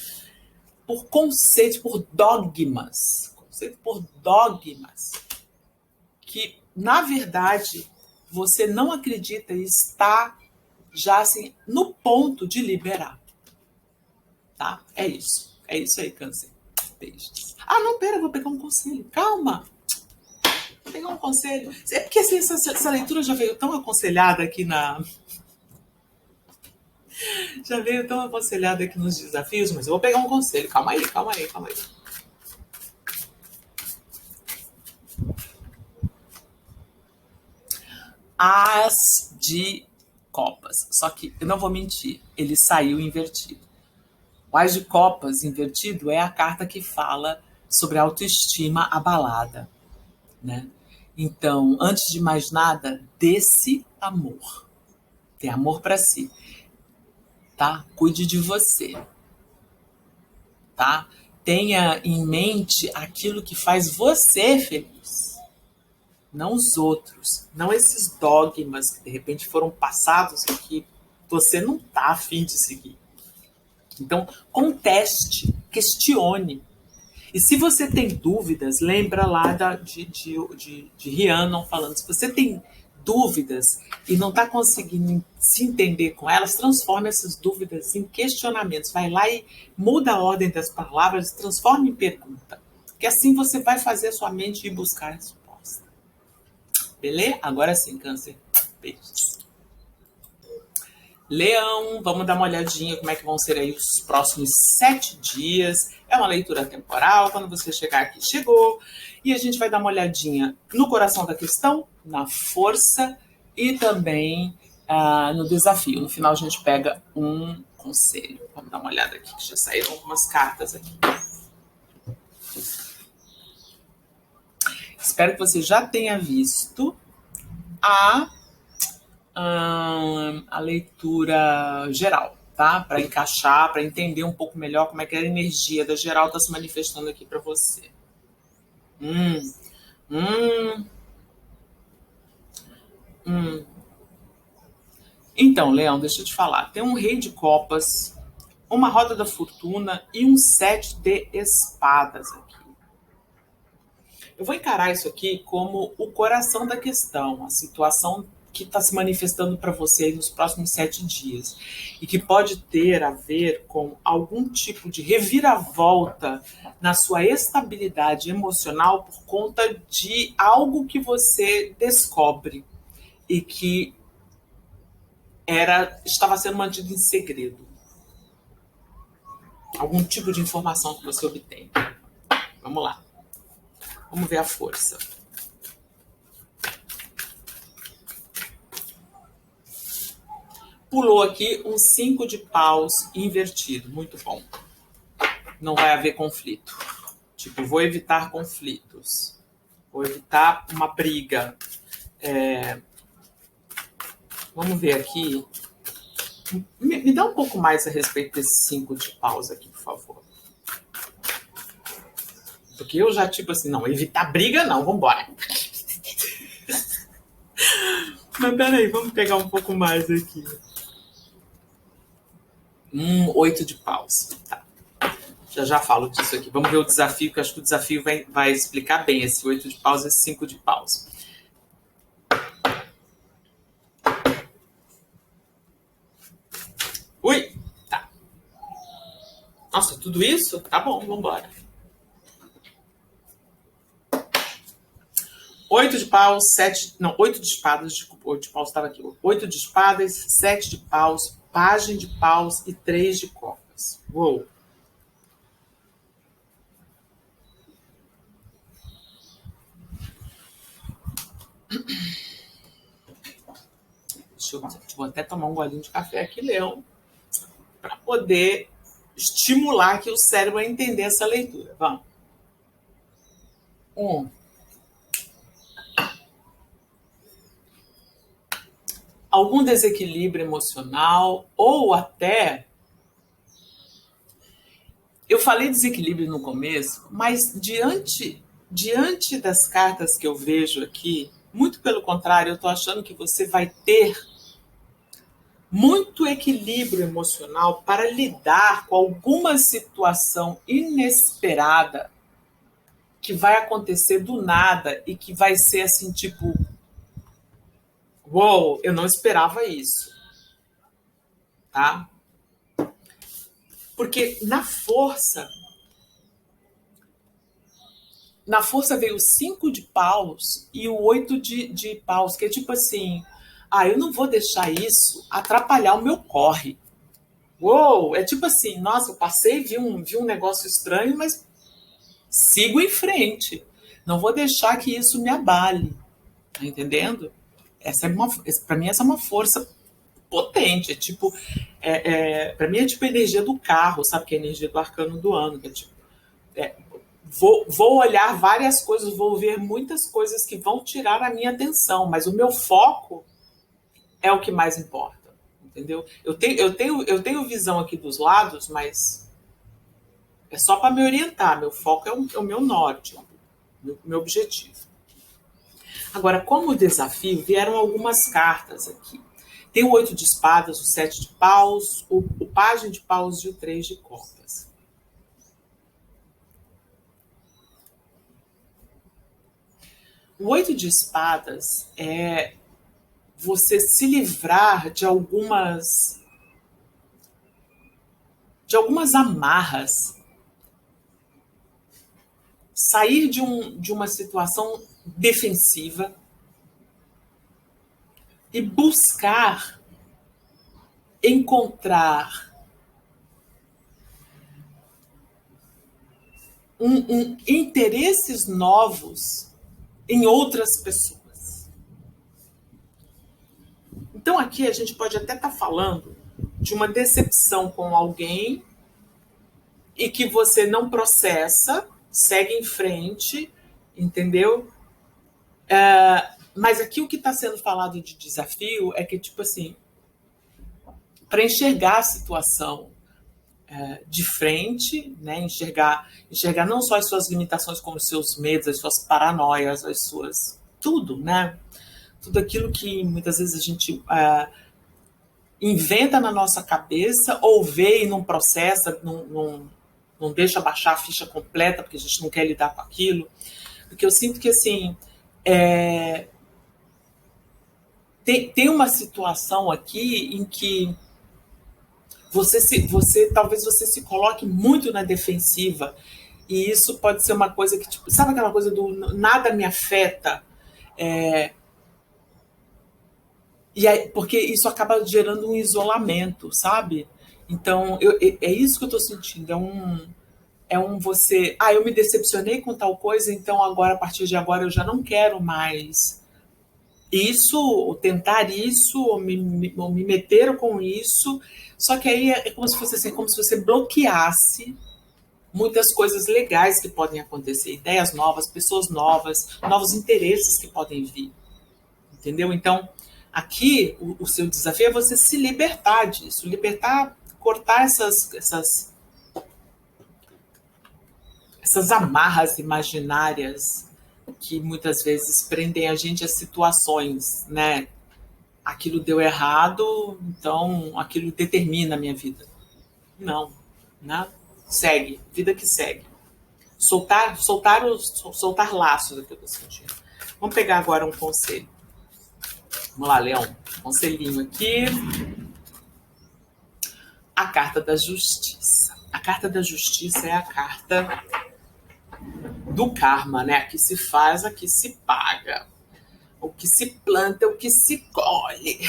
por conceitos, por dogmas. Conceito por dogmas. Que, na verdade, você não acredita e está já assim, no ponto de liberar. Tá? É isso. É isso aí, Câncer. Beijos. Não, pera, vou pegar um conselho. Calma. Vou pegar um conselho. É porque assim, essa leitura já veio tão aconselhada aqui Já veio tão aconselhada aqui nos desafios, mas eu vou pegar um conselho. Calma aí. As de copas. Só que, eu não vou mentir, ele saiu invertido. O As de copas invertido é a carta que fala sobre a autoestima abalada, né? Então, antes de mais nada, dê-se amor. Dê amor para si, tá? Cuide de você. tá? Tenha em mente aquilo que faz você feliz, não os outros, não esses dogmas que de repente foram passados e que você não está a fim de seguir. Então, conteste, questione. E se você tem dúvidas, lembra lá de Rhiannon falando, se você tem dúvidas e não está conseguindo se entender com elas, transforme essas dúvidas em questionamentos. Vai lá e muda a ordem das palavras e transforma em pergunta. Que assim você vai fazer a sua mente ir buscar a resposta. Beleza? Agora sim, Câncer. Beijos. Leão, vamos dar uma olhadinha como é que vão ser aí os próximos 7 dias. É uma leitura temporal, quando você chegar aqui, chegou. E a gente vai dar uma olhadinha no coração da questão, na força e também no desafio. No final a gente pega um conselho. Vamos dar uma olhada aqui, que já saíram algumas cartas aqui. Espero que você já tenha visto a leitura geral, tá? Para encaixar, para entender um pouco melhor como é que a energia da geral está se manifestando aqui para você. Então, Leão, deixa eu te falar. Tem um rei de copas, uma roda da fortuna e um 7 de espadas aqui. Eu vou encarar isso aqui como o coração da questão, a situação que está se manifestando para você aí nos próximos 7 dias e que pode ter a ver com algum tipo de reviravolta na sua estabilidade emocional por conta de algo que você descobre e que estava sendo mantido em segredo. Algum tipo de informação que você obtém. Vamos lá. Vamos ver a força. Pulou aqui um 5 de paus invertido. Muito bom. Não vai haver conflito. Tipo, vou evitar conflitos. Vou evitar uma briga. Vamos ver aqui. Me dá um pouco mais a respeito desse 5 de paus aqui, por favor. Porque eu já, tipo assim, não, evitar briga não, vambora. Mas peraí, vamos pegar um pouco mais aqui. 8 de paus. Tá. Já falo disso aqui. Vamos ver o desafio, que eu acho que o desafio vai explicar bem esse 8 de paus e esse 5 de paus. Ui! Tá. Nossa, tudo isso? Tá bom, vambora. 8 de paus, 7... Não, 8 de espadas, desculpa, 8 de paus estava aqui. 8 de espadas, 7 de paus, pajem de paus e 3 de copas. Uou! Vou até tomar um golinho de café aqui, Leão, para poder estimular aqui o cérebro a entender essa leitura. Vamos. 1. Algum desequilíbrio emocional ou até... Eu falei desequilíbrio no começo, mas diante das cartas que eu vejo aqui, muito pelo contrário, eu estou achando que você vai ter muito equilíbrio emocional para lidar com alguma situação inesperada que vai acontecer do nada e que vai ser assim, tipo, uou, eu não esperava isso, tá? Porque na força veio o 5 de paus e o 8 de paus, que é tipo assim, eu não vou deixar isso atrapalhar o meu corre. Uou, é tipo assim, nossa, eu passei, vi um negócio estranho, mas sigo em frente. Não vou deixar que isso me abale. Tá entendendo? Para mim, essa é uma força potente. É tipo, para mim é tipo a energia do carro, sabe? Que é a energia do arcano do ano. Que é tipo, vou olhar várias coisas, vou ver muitas coisas que vão tirar a minha atenção, mas o meu foco é o que mais importa, entendeu? Eu tenho visão aqui dos lados, mas É só para me orientar, meu foco é o meu norte, meu objetivo. Agora, como desafio, vieram algumas cartas aqui. Tem o 8 de espadas, o 7 de paus, o pajem de paus e o 3 de copas. O 8 de espadas é você se livrar de algumas amarras, sair de uma situação defensiva e buscar encontrar interesses novos em outras pessoas. Então aqui a gente pode até estar falando de uma decepção com alguém e que você não processa, segue em frente, entendeu? Mas aqui o que está sendo falado de desafio é que, tipo assim, para enxergar a situação de frente, né? enxergar não só as suas limitações, como os seus medos, as suas paranoias, as suas... tudo, né? Tudo aquilo que muitas vezes a gente inventa na nossa cabeça ou vê e não processa, não deixa baixar a ficha completa, porque a gente não quer lidar com aquilo. Porque eu sinto que, assim, tem uma situação aqui em que talvez você se coloque muito na defensiva, e isso pode ser uma coisa que, tipo, sabe aquela coisa do nada me afeta? E aí, porque isso acaba gerando um isolamento, sabe? Então, é isso que eu estou sentindo. Você... eu me decepcionei com tal coisa, então agora, a partir de agora, eu já não quero mais isso, ou tentar isso, ou me meter com isso. Só que aí é como se fosse assim, como se você bloqueasse muitas coisas legais que podem acontecer, ideias novas, pessoas novas, novos interesses que podem vir. Entendeu? Então, aqui, o seu desafio é você se libertar disso, cortar essas amarras imaginárias que muitas vezes prendem a gente a situações, né? Aquilo deu errado, então aquilo determina a minha vida. Não, né? Segue, vida que segue. Soltar laços aqui do sentido. Vamos pegar agora um conselho. Vamos lá, Leão. Conselhinho aqui. A carta da justiça. A carta da justiça é a carta do karma, né? A que se faz, a que se paga. O que se planta, o que se colhe.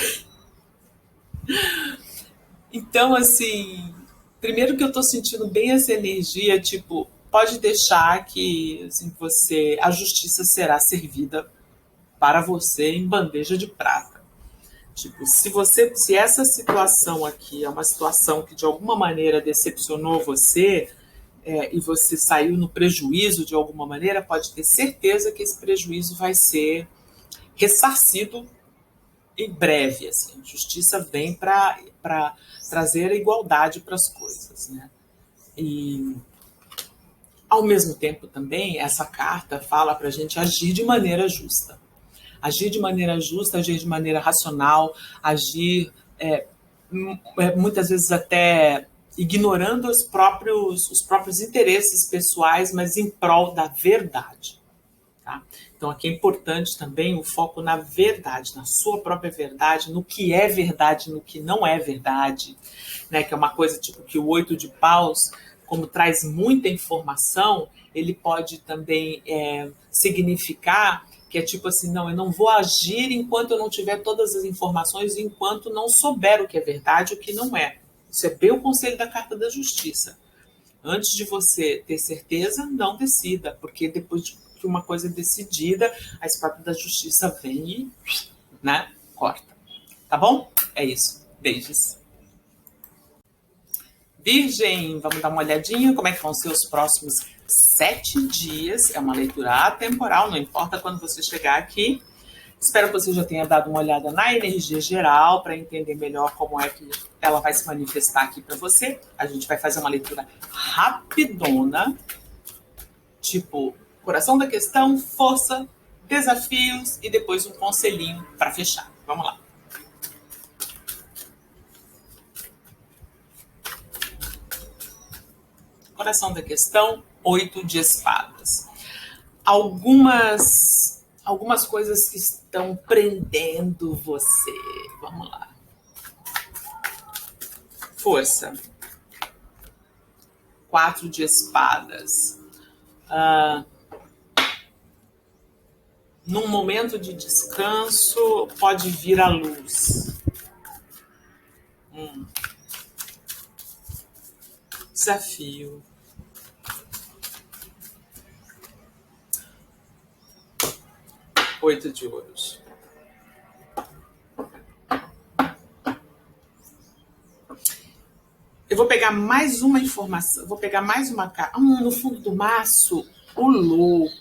Então, assim, primeiro que eu tô sentindo bem essa energia, tipo, pode deixar que assim, a justiça será servida para você em bandeja de prata. Tipo, se essa situação aqui é uma situação que de alguma maneira decepcionou você, e você saiu no prejuízo de alguma maneira, pode ter certeza que esse prejuízo vai ser ressarcido em breve. Assim. A justiça vem para trazer a igualdade para as coisas. Né? E, ao mesmo tempo, também, essa carta fala para a gente agir de maneira justa. Agir de maneira justa, agir de maneira racional, agir muitas vezes até ignorando os próprios interesses pessoais, mas em prol da verdade. Tá? Então aqui é importante também o foco na verdade, na sua própria verdade, no que é verdade, no que não é verdade, né? Que é uma coisa tipo que o 8 de paus, como traz muita informação, ele pode também significar que é tipo assim, não, eu não vou agir enquanto eu não tiver todas as informações, enquanto não souber o que é verdade e o que não é. Isso é bem o conselho da carta da justiça. Antes de você ter certeza, não decida, porque depois que uma coisa é decidida, a espada da justiça vem e, né, corta. Tá bom? É isso. Beijos. Virgem, vamos dar uma olhadinha como é que vão ser os próximos 7 dias. É uma leitura atemporal, não importa quando você chegar aqui. Espero que você já tenha dado uma olhada na energia geral para entender melhor como é que ela vai se manifestar aqui para você. A gente vai fazer uma leitura rapidona, tipo coração da questão, força, desafios e depois um conselhinho para fechar. Vamos lá. Coração da questão, 8 de espadas. Algumas coisas que estão prendendo você. Vamos lá. Força. 4 de espadas. Num momento de descanso, pode vir a luz. Desafio. Oito de ouros. Eu vou pegar mais uma informação. Vou pegar mais uma carta. No fundo do maço, o louco.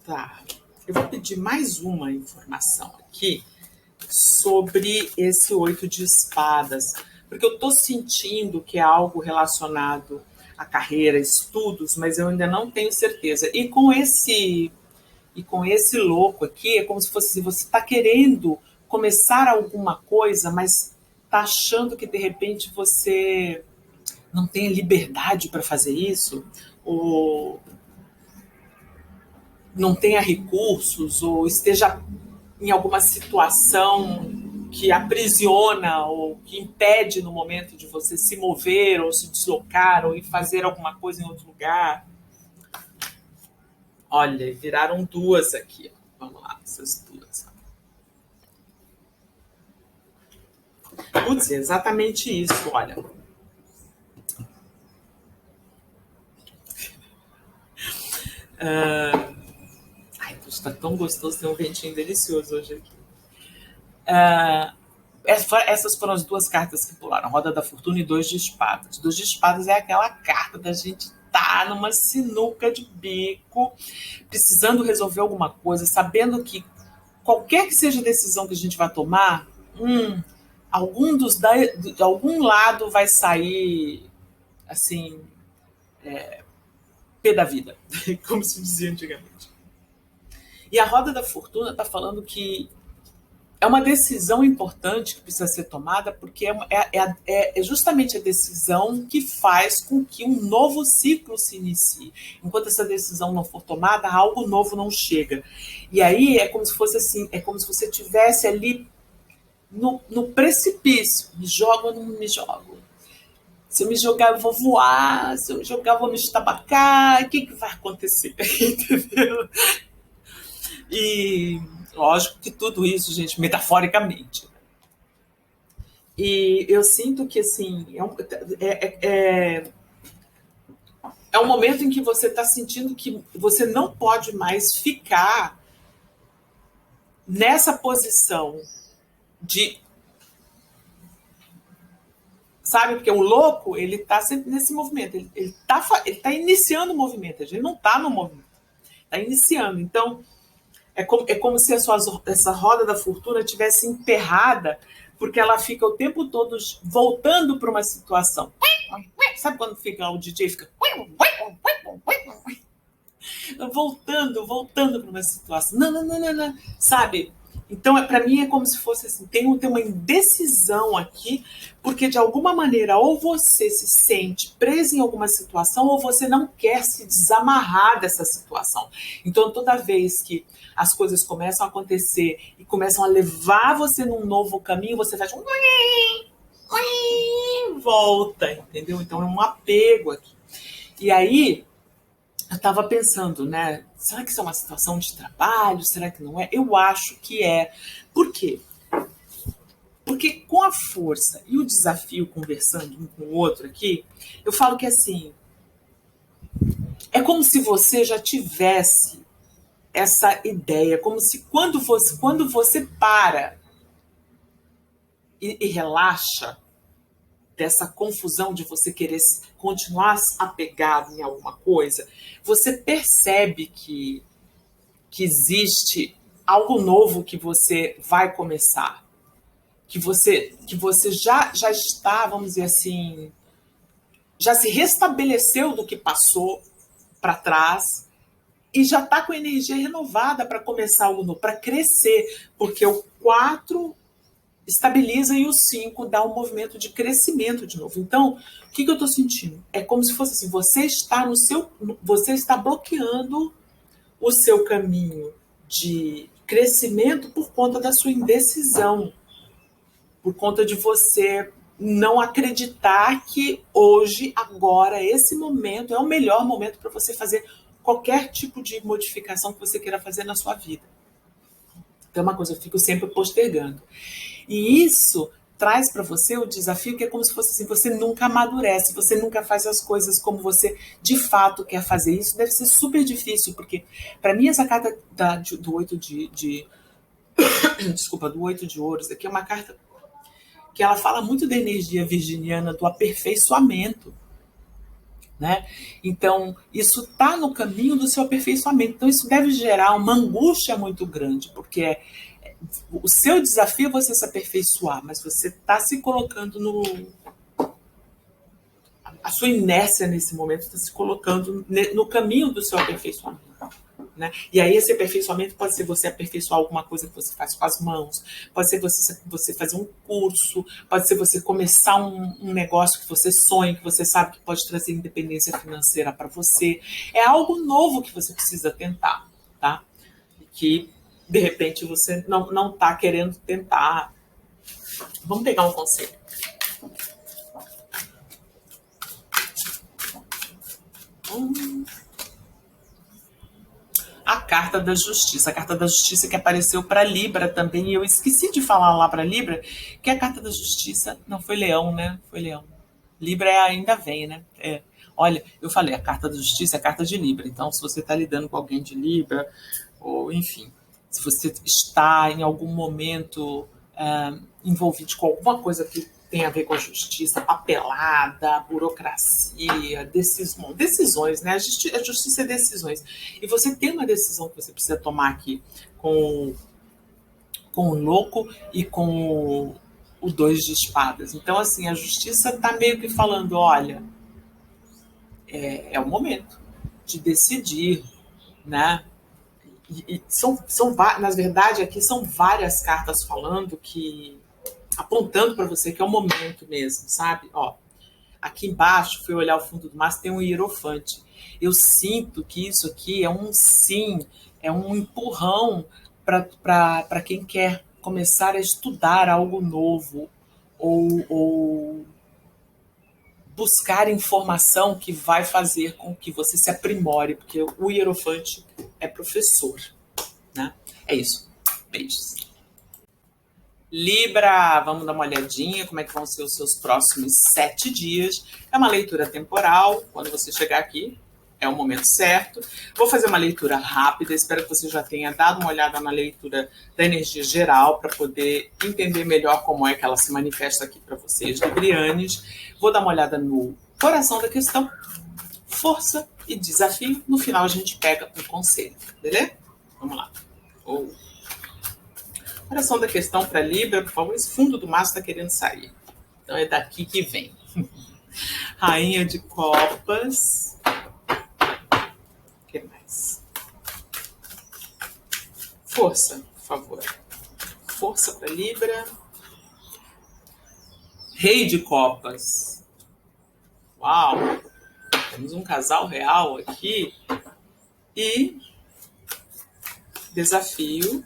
Tá. Eu vou pedir mais uma informação aqui sobre esse 8 de espadas. Porque eu tô sentindo que é algo relacionado à carreira, estudos, mas eu ainda não tenho certeza. E com esse louco aqui, é como se fosse você está querendo começar alguma coisa, mas está achando que de repente você não tem liberdade para fazer isso, ou não tenha recursos, ou esteja em alguma situação que aprisiona ou que impede no momento de você se mover ou se deslocar ou ir fazer alguma coisa em outro lugar. Olha, viraram duas aqui. Vamos lá, essas duas. Putz, é exatamente isso, olha. Ai, está tão gostoso, tem um ventinho delicioso hoje aqui. Essas foram as duas cartas que pularam, Roda da Fortuna e 2 de espadas. 2 de espadas é aquela carta da gente tá numa sinuca de bico, precisando resolver alguma coisa, sabendo que qualquer que seja a decisão que a gente vai tomar, de algum lado vai sair, assim, pé da vida, como se dizia antigamente. E a Roda da Fortuna está falando que é uma decisão importante que precisa ser tomada, porque é justamente a decisão que faz com que um novo ciclo se inicie. Enquanto essa decisão não for tomada, algo novo não chega. E aí é como se fosse assim, é como se você estivesse ali no precipício. Me jogo ou não me jogo? Se eu me jogar, eu vou voar. Se eu me jogar, eu vou me estabacar. O que vai acontecer? Entendeu? E lógico que tudo isso, gente, metaforicamente. E eu sinto que, assim, é um momento em que você está sentindo que você não pode mais ficar nessa posição de... Sabe? Porque o louco, ele está sempre nesse movimento. Ele tá iniciando o movimento. Ele não está no movimento. Está iniciando. Então, é como se essa roda da fortuna tivesse emperrada, porque ela fica o tempo todo voltando para uma situação. Sabe quando o DJ fica voltando para uma situação? Não. Sabe? Então, para mim, é como se fosse assim, tem uma indecisão aqui, porque de alguma maneira, ou você se sente preso em alguma situação, ou você não quer se desamarrar dessa situação. Então, toda vez que as coisas começam a acontecer e começam a levar você num novo caminho, você faz volta, entendeu? Então, é um apego aqui. E aí, eu estava pensando, né? Será que isso é uma situação de trabalho? Será que não é? Eu acho que é. Por quê? Porque com a força e o desafio conversando um com o outro aqui, eu falo que assim, é como se você já tivesse essa ideia, como se quando você para e relaxa dessa confusão de você querer continuar apegado em alguma coisa, você percebe que que existe algo novo que você vai começar, que você já está, vamos dizer assim, já se restabeleceu do que passou para trás e já está com energia renovada para começar algo novo, para crescer, porque o 4 estabiliza e o 5 dá um movimento de crescimento de novo. Então, o que eu estou sentindo? É como se fosse assim, você está bloqueando o seu caminho de crescimento por conta da sua indecisão, por conta de você não acreditar que hoje, agora, esse momento é o melhor momento para você fazer qualquer tipo de modificação que você queira fazer na sua vida. Então, é uma coisa que eu fico sempre postergando. E isso traz para você o desafio que é como se fosse assim, você nunca amadurece, você nunca faz as coisas como você de fato quer fazer. Isso deve ser super difícil, porque para mim essa carta do 8 desculpa, do 8 de ouros, aqui é uma carta que ela fala muito da energia virginiana, do aperfeiçoamento, né? Então, isso está no caminho do seu aperfeiçoamento. Então, isso deve gerar uma angústia muito grande, porque o seu desafio é você se aperfeiçoar, mas você está se colocando a sua inércia nesse momento está se colocando no caminho do seu aperfeiçoamento. Né? E aí esse aperfeiçoamento pode ser você aperfeiçoar alguma coisa que você faz com as mãos, pode ser você fazer um curso, pode ser você começar um negócio que você sonha, que você sabe que pode trazer independência financeira para você. É algo novo que você precisa tentar, tá? E que, de repente, você não está querendo tentar. Vamos pegar um conselho. A carta da justiça. A carta da justiça que apareceu para Libra também. E eu esqueci de falar lá para Libra que a carta da justiça não foi Leão, né? Foi Leão. Libra ainda vem, né? É. Olha, eu falei, a carta da justiça é a carta de Libra. Então, se você está lidando com alguém de Libra, ou enfim, se você está em algum momento envolvido com alguma coisa que tem a ver com a justiça, papelada, burocracia, decisões, né? A justiça é decisões. E você tem uma decisão que você precisa tomar aqui com o louco e com o 2 de espadas. Então, assim, a justiça está meio que falando, olha, é o momento de decidir, né? E na verdade, aqui são várias cartas falando que apontando para você que é o momento mesmo, sabe? Ó, aqui embaixo, fui olhar o fundo do mar, tem um hierofante. Eu sinto que isso aqui é um sim, é um empurrão para quem quer começar a estudar algo novo ou buscar informação que vai fazer com que você se aprimore, porque o hierofante é professor, né? É isso. Beijos. Libra, vamos dar uma olhadinha como é que vão ser os seus próximos 7 dias. É uma leitura temporal, quando você chegar aqui, é o momento certo. Vou fazer uma leitura rápida, espero que você já tenha dado uma olhada na leitura da energia geral, para poder entender melhor como é que ela se manifesta aqui para vocês, librianes. Vou dar uma olhada no coração da questão, força e desafio. No final a gente pega um conselho, beleza? Vamos lá. Coração da questão para Libra, por favor, esse fundo do maço está querendo sair. Então é daqui que vem. Rainha de Copas. O que mais? Força, por favor. Força para Libra. Rei de Copas. Uau! Temos um casal real aqui. E desafio.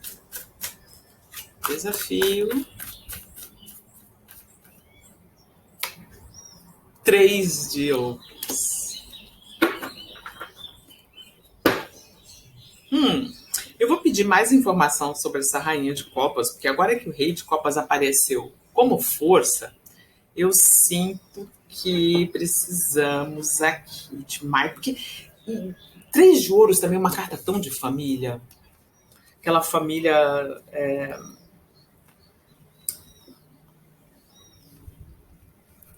3 de ouros. Eu vou pedir mais informação sobre essa rainha de copas, porque agora que o rei de copas apareceu como força, eu sinto que precisamos aqui de mais, porque 3 de ouros também é uma carta tão de família. Aquela família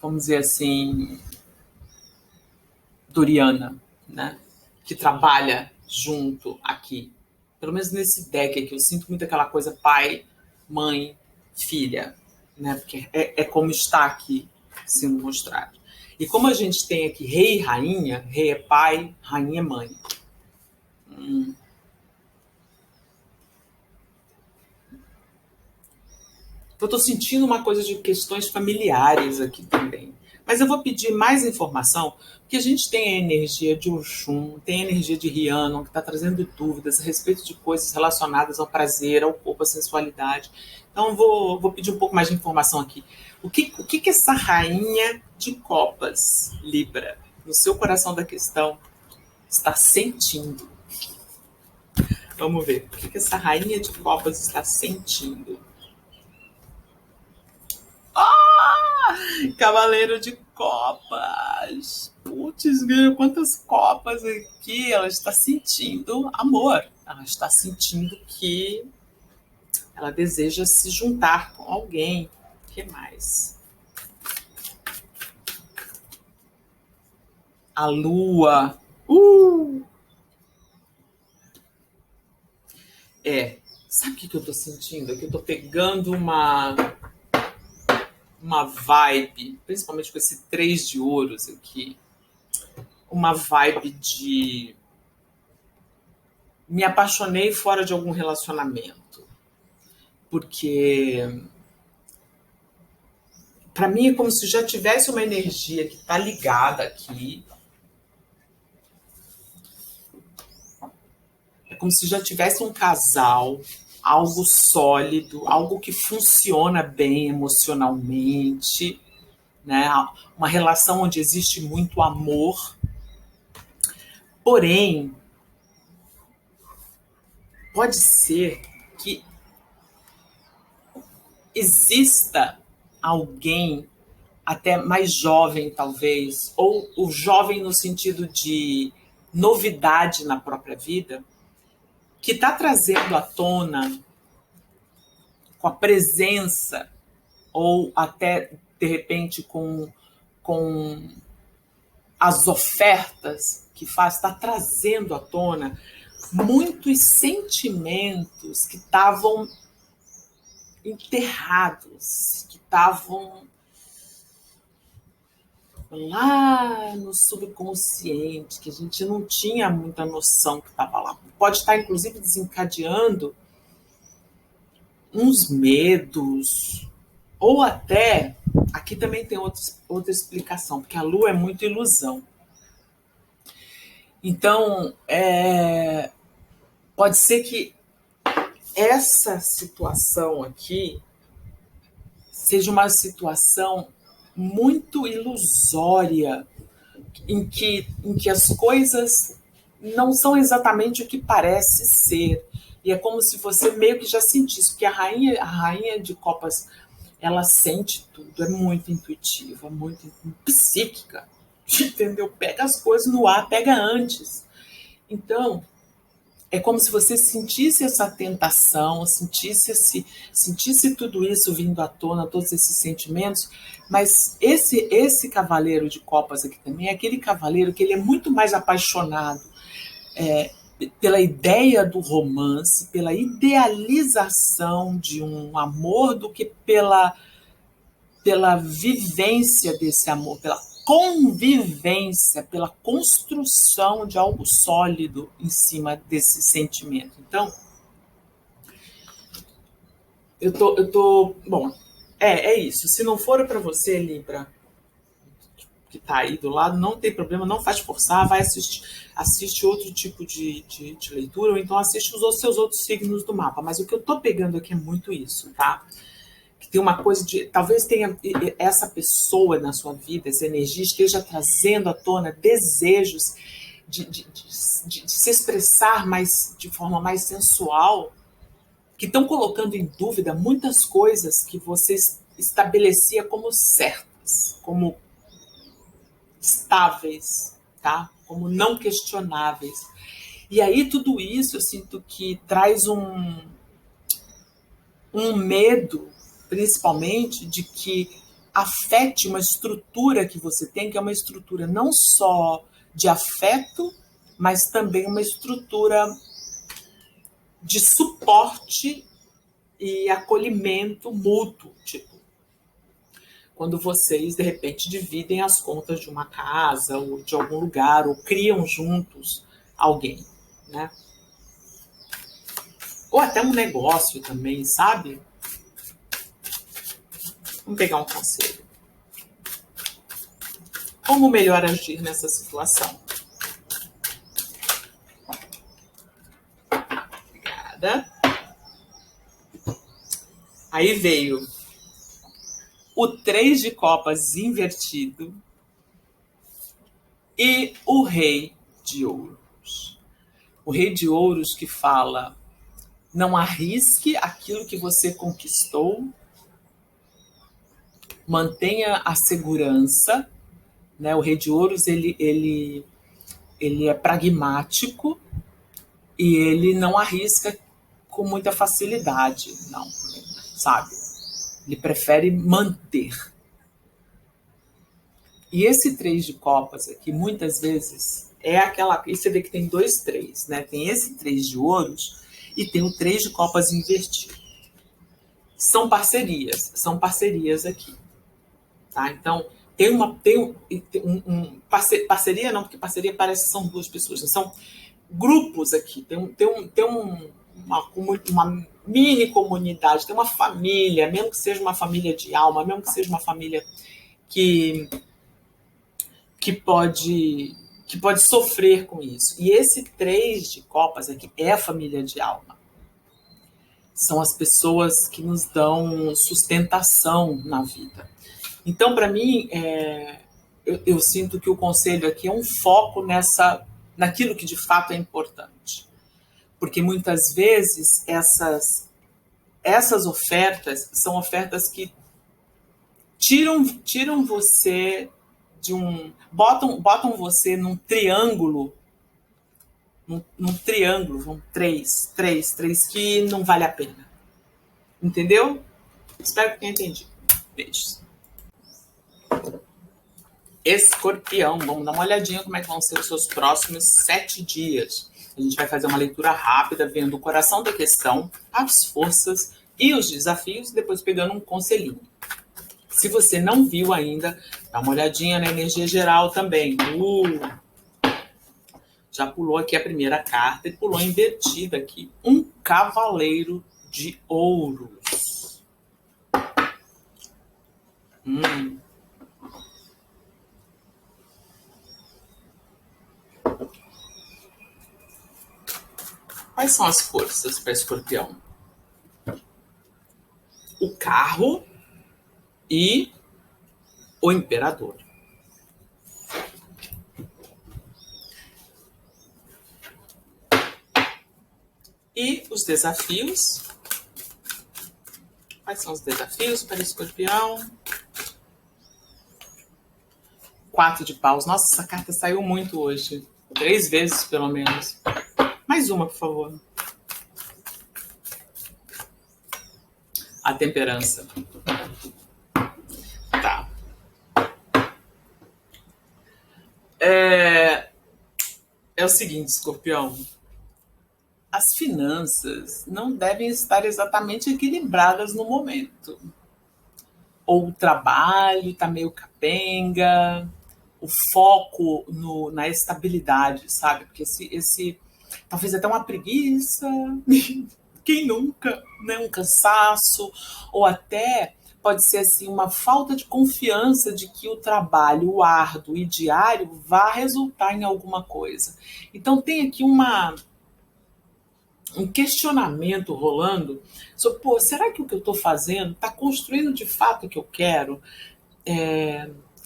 vamos dizer assim, doriana, né? Que trabalha junto aqui. pelo menos nesse deck aqui, eu sinto muito aquela coisa pai, mãe, filha, né? Porque é como está aqui sendo mostrado. E como a gente tem aqui rei e rainha, rei é pai, rainha é mãe. Eu estou sentindo uma coisa de questões familiares aqui também. Mas eu vou pedir mais informação, porque a gente tem a energia de Oxum, tem a energia de Rhiannon, que está trazendo dúvidas a respeito de coisas relacionadas ao prazer, ao corpo, à sensualidade. Então, vou pedir um pouco mais de informação aqui. O que essa rainha de copas, Libra, no seu coração da questão, está sentindo? Vamos ver. O que essa rainha de copas está sentindo? Cavaleiro de copas. Putz, quantas copas aqui. Ela está sentindo amor. Ela está sentindo que ela deseja se juntar com alguém. O que mais? A lua. Sabe o que eu estou sentindo? É que eu estou pegando uma vibe, principalmente com esse 3 de ouros aqui, uma vibe de me apaixonei fora de algum relacionamento. Porque para mim é como se já tivesse uma energia que está ligada aqui. É como se já tivesse um casal, algo sólido, algo que funciona bem emocionalmente, né? Uma relação onde existe muito amor. Porém, pode ser que exista alguém até mais jovem, talvez, ou o jovem no sentido de novidade na própria vida, que está trazendo à tona, com a presença, ou até, de repente, com as ofertas que faz, está trazendo à tona muitos sentimentos que estavam enterrados, que estavam lá no subconsciente, que a gente não tinha muita noção que estava lá. Pode estar, inclusive, desencadeando uns medos, ou até, aqui também tem outra explicação, porque a lua é muito ilusão. Então, pode ser que essa situação aqui seja uma situação muito ilusória, em que as coisas não são exatamente o que parece ser. E é como se você meio que já sentisse, porque a rainha de copas, ela sente tudo, é muito intuitiva, muito psíquica, entendeu? Pega as coisas no ar, pega antes. Então, é como se você sentisse essa tentação, sentisse tudo isso vindo à tona, todos esses sentimentos, mas esse cavaleiro de copas aqui também é aquele cavaleiro que ele é muito mais apaixonado pela ideia do romance, pela idealização de um amor, do que pela vivência desse amor, pela convivência, pela construção de algo sólido em cima desse sentimento. Então, eu tô bom, é isso. Se não for para você, Libra, que está aí do lado, não tem problema, não faz forçar, vai assiste outro tipo de leitura, ou então assiste os seus outros signos do mapa. Mas o que eu tô pegando aqui é muito isso, tá? Que tem uma coisa de, talvez tenha essa pessoa na sua vida, essa energia esteja trazendo à tona desejos de se expressar mais, de forma mais sensual, que estão colocando em dúvida muitas coisas que você estabelecia como certas, como estáveis, tá? Como não questionáveis. E aí tudo isso eu sinto que traz um medo, principalmente, de que afete uma estrutura que você tem, que é uma estrutura não só de afeto, mas também uma estrutura de suporte e acolhimento mútuo, tipo, quando vocês, de repente, dividem as contas de uma casa ou de algum lugar, ou criam juntos alguém, né? Ou até um negócio também, sabe? Vamos pegar um conselho. Como melhor agir nessa situação? Obrigada. Aí veio o 3 de copas invertido e o rei de ouros. O rei de ouros que fala: não arrisque aquilo que você conquistou, mantenha a segurança, né? O rei de ouros ele é pragmático e ele não arrisca com muita facilidade, não, sabe? Ele prefere manter. E esse 3 de copas aqui, muitas vezes, é aquela... E você vê que tem 2 3, né? Tem esse 3 de ouros e tem o 3 de copas invertido. São parcerias aqui. Tá? Então, parceria não, porque parceria parece que são 2 pessoas, são grupos aqui, uma mini comunidade, tem uma família, mesmo que seja uma família de alma, mesmo que seja uma família que pode sofrer com isso. E esse 3 de copas aqui é a família de alma. São as pessoas que nos dão sustentação na vida. Então, para mim, eu sinto que o conselho aqui é um foco naquilo que de fato é importante. Porque muitas vezes essas ofertas são ofertas que tiram você de um... Botam você num triângulo, três, que não vale a pena. Entendeu? Espero que tenha entendido. Beijos. Escorpião, vamos dar uma olhadinha como é que vão ser os seus próximos 7 dias. A gente vai fazer uma leitura rápida, vendo o coração da questão, as forças e os desafios, e depois pegando um conselhinho. Se você não viu ainda, dá uma olhadinha na energia geral também. Já pulou aqui a primeira carta e pulou invertida aqui. Um cavaleiro de ouros. Quais são as forças para Escorpião? O carro e o imperador. E os desafios? Quais são os desafios para Escorpião? 4 de paus. Nossa, essa carta saiu muito hoje. 3 vezes, pelo menos. Mais uma, por favor. A temperança. Tá. É o seguinte, Escorpião. As finanças não devem estar exatamente equilibradas no momento. Ou o trabalho está meio capenga, o foco na estabilidade, sabe? Porque talvez até uma preguiça, quem nunca, né? Um cansaço, ou até pode ser assim uma falta de confiança de que o trabalho árduo e diário vá resultar em alguma coisa. Então tem aqui um questionamento rolando sobre, será que o que eu estou fazendo está construindo de fato o que eu quero?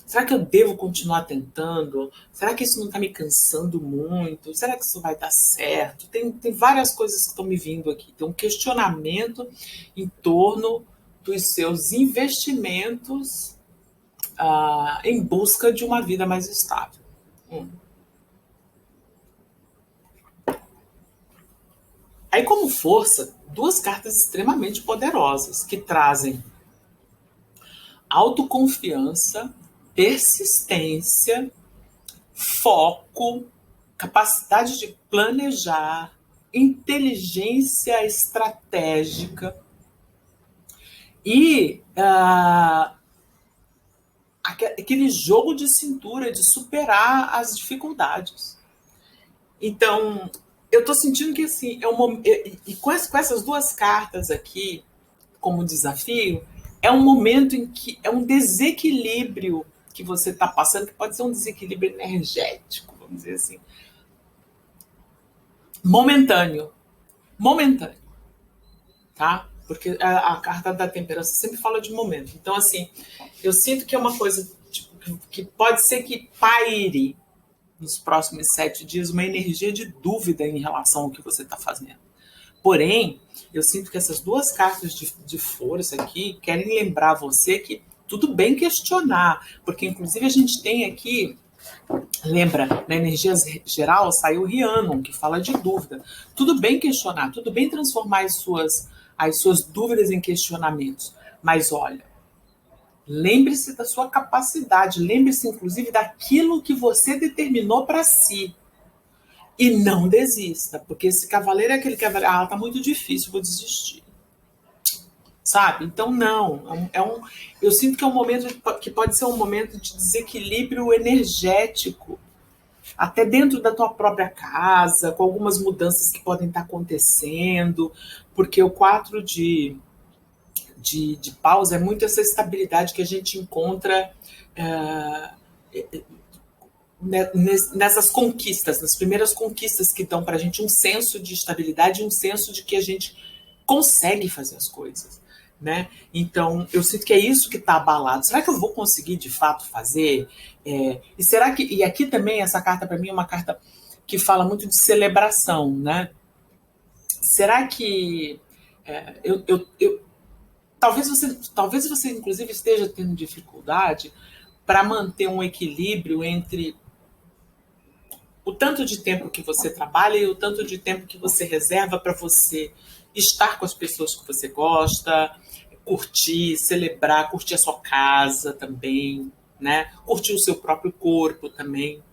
Será que eu devo continuar tentando? Será que isso não está me cansando muito? Será que isso vai dar certo? Tem várias coisas que estão me vindo aqui. Tem um questionamento em torno dos seus investimentos em busca de uma vida mais estável. Aí, como força, 2 cartas extremamente poderosas que trazem autoconfiança, persistência, foco, capacidade de planejar, inteligência estratégica e aquele jogo de cintura de superar as dificuldades. Então, eu estou sentindo que assim, e com essas duas cartas aqui como desafio, é um momento em que é um desequilíbrio que você está passando, que pode ser um desequilíbrio energético, vamos dizer assim, momentâneo, tá? Porque a carta da temperança sempre fala de momento. Então, assim, eu sinto que é uma coisa tipo, que pode ser que paire nos próximos 7 dias uma energia de dúvida em relação ao que você está fazendo. Porém, eu sinto que essas duas cartas de força aqui querem lembrar você que tudo bem questionar, porque inclusive a gente tem aqui, lembra, na energia geral saiu o Rhiannon, que fala de dúvida. Tudo bem questionar, tudo bem transformar as suas dúvidas em questionamentos, mas olha, lembre-se da sua capacidade, lembre-se inclusive daquilo que você determinou para si. E não desista, porque esse cavaleiro é aquele cavaleiro, tá muito difícil, vou desistir. Sabe? Então, não. Eu sinto que é um momento que pode ser um momento de desequilíbrio energético, até dentro da tua própria casa, com algumas mudanças que podem estar acontecendo, porque o 4 de paus é muito essa estabilidade que a gente encontra nessas conquistas, nas primeiras conquistas que dão para a gente um senso de estabilidade e um senso de que a gente consegue fazer as coisas, né? Então, eu sinto que é isso que está abalado. Será que eu vou conseguir, de fato, fazer? E será que... E aqui também, essa carta, para mim, é uma carta que fala muito de celebração, né? Será que... talvez você, inclusive, esteja tendo dificuldade para manter um equilíbrio entre o tanto de tempo que você trabalha e o tanto de tempo que você reserva para você estar com as pessoas que você gosta, curtir, celebrar, curtir a sua casa também, né? Curtir o seu próprio corpo também.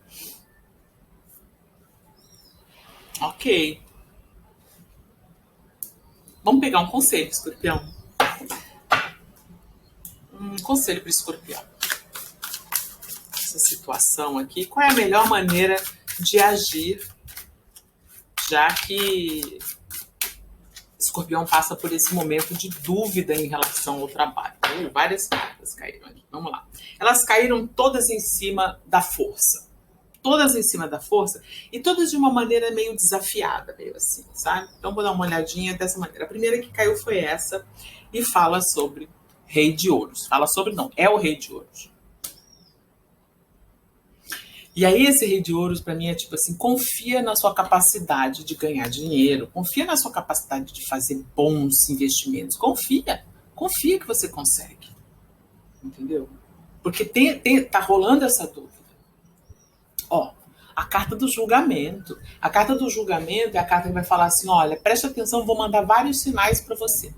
Ok. Vamos pegar um conselho, escorpião. Um conselho para o escorpião. Essa situação aqui. Qual é a melhor maneira de agir, já que escorpião passa por esse momento de dúvida em relação ao trabalho? Várias cartas caíram aqui. Vamos lá. Elas caíram todas em cima da força. Todas em cima da força e todas de uma maneira meio desafiada, meio assim, sabe? Então vou dar uma olhadinha dessa maneira. A primeira que caiu foi essa e fala sobre Rei de Ouros. Fala sobre, não, é o Rei de Ouros. E aí esse Rei de Ouros para mim é tipo assim, confia na sua capacidade de ganhar dinheiro, confia na sua capacidade de fazer bons investimentos, confia que você consegue, entendeu? Porque tá rolando essa dúvida. Ó, a carta do julgamento. A carta do julgamento é a carta que vai falar assim, olha, preste atenção, vou mandar vários sinais para você.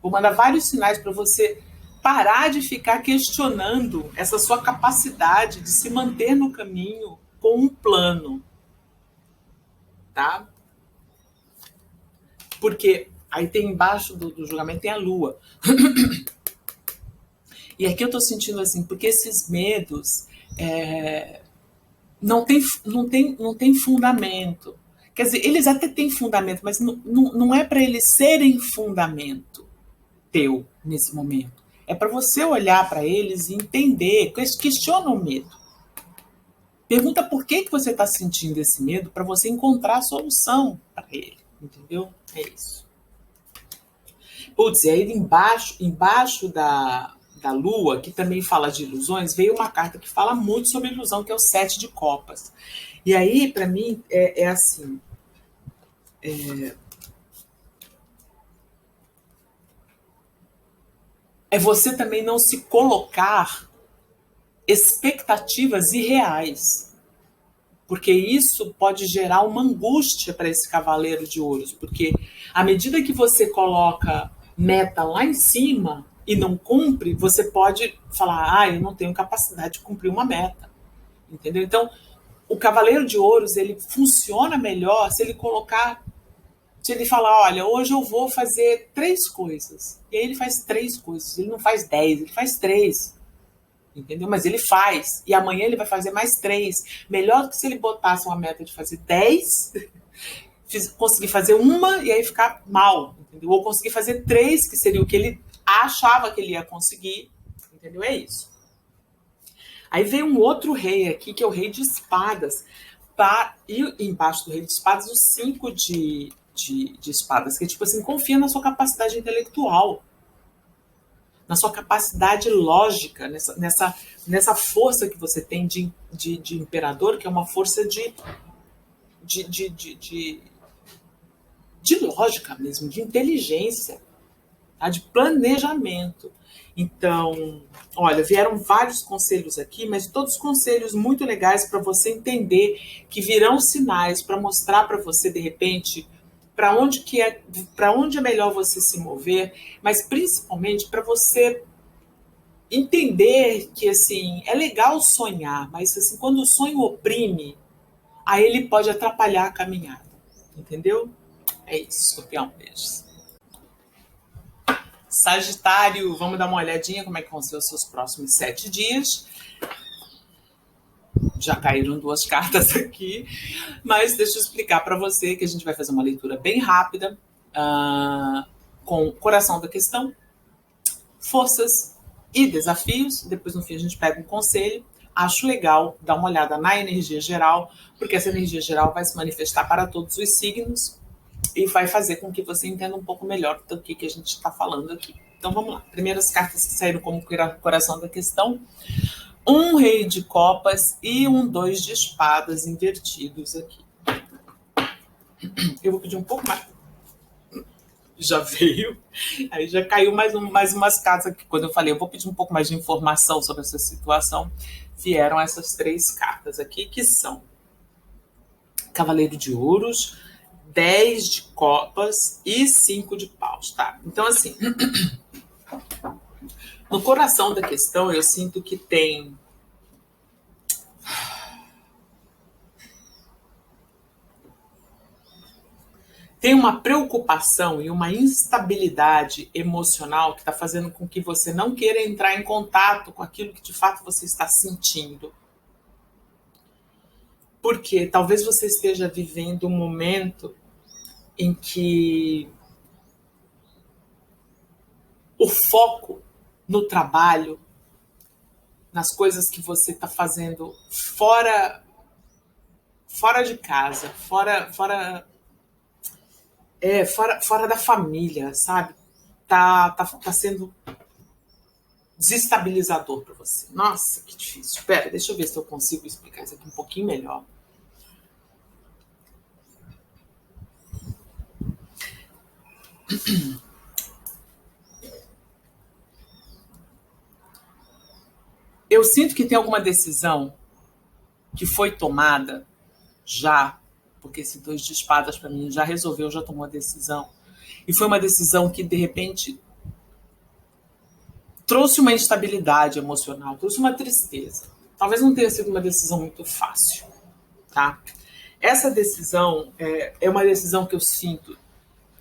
Vou mandar vários sinais para você parar de ficar questionando essa sua capacidade de se manter no caminho com um plano. Tá? Porque aí tem embaixo do julgamento tem a lua. E aqui eu tô sentindo assim, porque esses medos não tem fundamento. Quer dizer, eles até têm fundamento, mas não é para eles serem fundamento teu nesse momento. É para você olhar para eles e entender, questiona o medo. Pergunta por que você está sentindo esse medo para você encontrar a solução para ele. Entendeu? É isso. Putz, e aí embaixo da Lua, que também fala de ilusões, veio uma carta que fala muito sobre ilusão, que é o 7 de copas. E aí, para mim, é assim... É você também não se colocar expectativas irreais. Porque isso pode gerar uma angústia para esse cavaleiro de ouros. Porque à medida que você coloca meta lá em cima e não cumpre, você pode falar, eu não tenho capacidade de cumprir uma meta. Entendeu? Então, o cavaleiro de ouros, ele funciona melhor se ele colocar Se ele falar, olha, hoje eu vou fazer 3 coisas. E aí ele faz 3 coisas. Ele não faz 10, ele faz 3. Entendeu? Mas ele faz. E amanhã ele vai fazer mais 3. Melhor do que se ele botasse uma meta de fazer 10, conseguir fazer uma e aí ficar mal. Entendeu? Ou conseguir fazer 3, que seria o que ele achava que ele ia conseguir. Entendeu? É isso. Aí vem um outro rei aqui, que é o rei de espadas. E embaixo do rei de espadas, o 5 de espadas, que é tipo assim, confia na sua capacidade intelectual, na sua capacidade lógica, nessa força que você tem de imperador, que é uma força de lógica mesmo, de inteligência, tá? De planejamento. Então, olha, vieram vários conselhos aqui, mas todos conselhos muito legais para você entender que virão sinais para mostrar para você, de repente, para onde é melhor você se mover, mas principalmente para você entender que assim é legal sonhar, mas assim, quando o sonho oprime, aí ele pode atrapalhar a caminhada, entendeu? É isso, escorpião, beijos. Sagitário, vamos dar uma olhadinha como é que vão ser os seus próximos 7 dias. Já caíram 2 cartas aqui, mas deixa eu explicar para você que a gente vai fazer uma leitura bem rápida, com o coração da questão, forças e desafios. Depois, no fim, a gente pega um conselho. Acho legal dar uma olhada na energia geral, porque essa energia geral vai se manifestar para todos os signos e vai fazer com que você entenda um pouco melhor do que a gente está falando aqui. Então vamos lá. Primeiras cartas que saíram como coração da questão: um rei de copas e um 2 de espadas invertidos aqui. Eu vou pedir um pouco mais. Já veio, aí já caiu mais umas cartas aqui. Quando eu falei, eu vou pedir um pouco mais de informação sobre essa situação, vieram essas 3 cartas aqui, que são Cavaleiro de Ouros, 10 de copas e 5 de paus, tá? Então, assim, no coração da questão, eu sinto que tem uma preocupação e uma instabilidade emocional que está fazendo com que você não queira entrar em contato com aquilo que de fato você está sentindo. Porque talvez você esteja vivendo um momento em que o foco no trabalho, nas coisas que você está fazendo fora de casa, fora da família, sabe? Tá sendo desestabilizador para você. Nossa, que difícil. Espera, deixa eu ver se eu consigo explicar isso aqui um pouquinho melhor. Eu sinto que tem alguma decisão que foi tomada já, porque esse 2 de espadas para mim já resolveu, já tomou a decisão. E foi uma decisão que, de repente, trouxe uma instabilidade emocional, trouxe uma tristeza. Talvez não tenha sido uma decisão muito fácil, tá? Essa decisão é uma decisão que eu sinto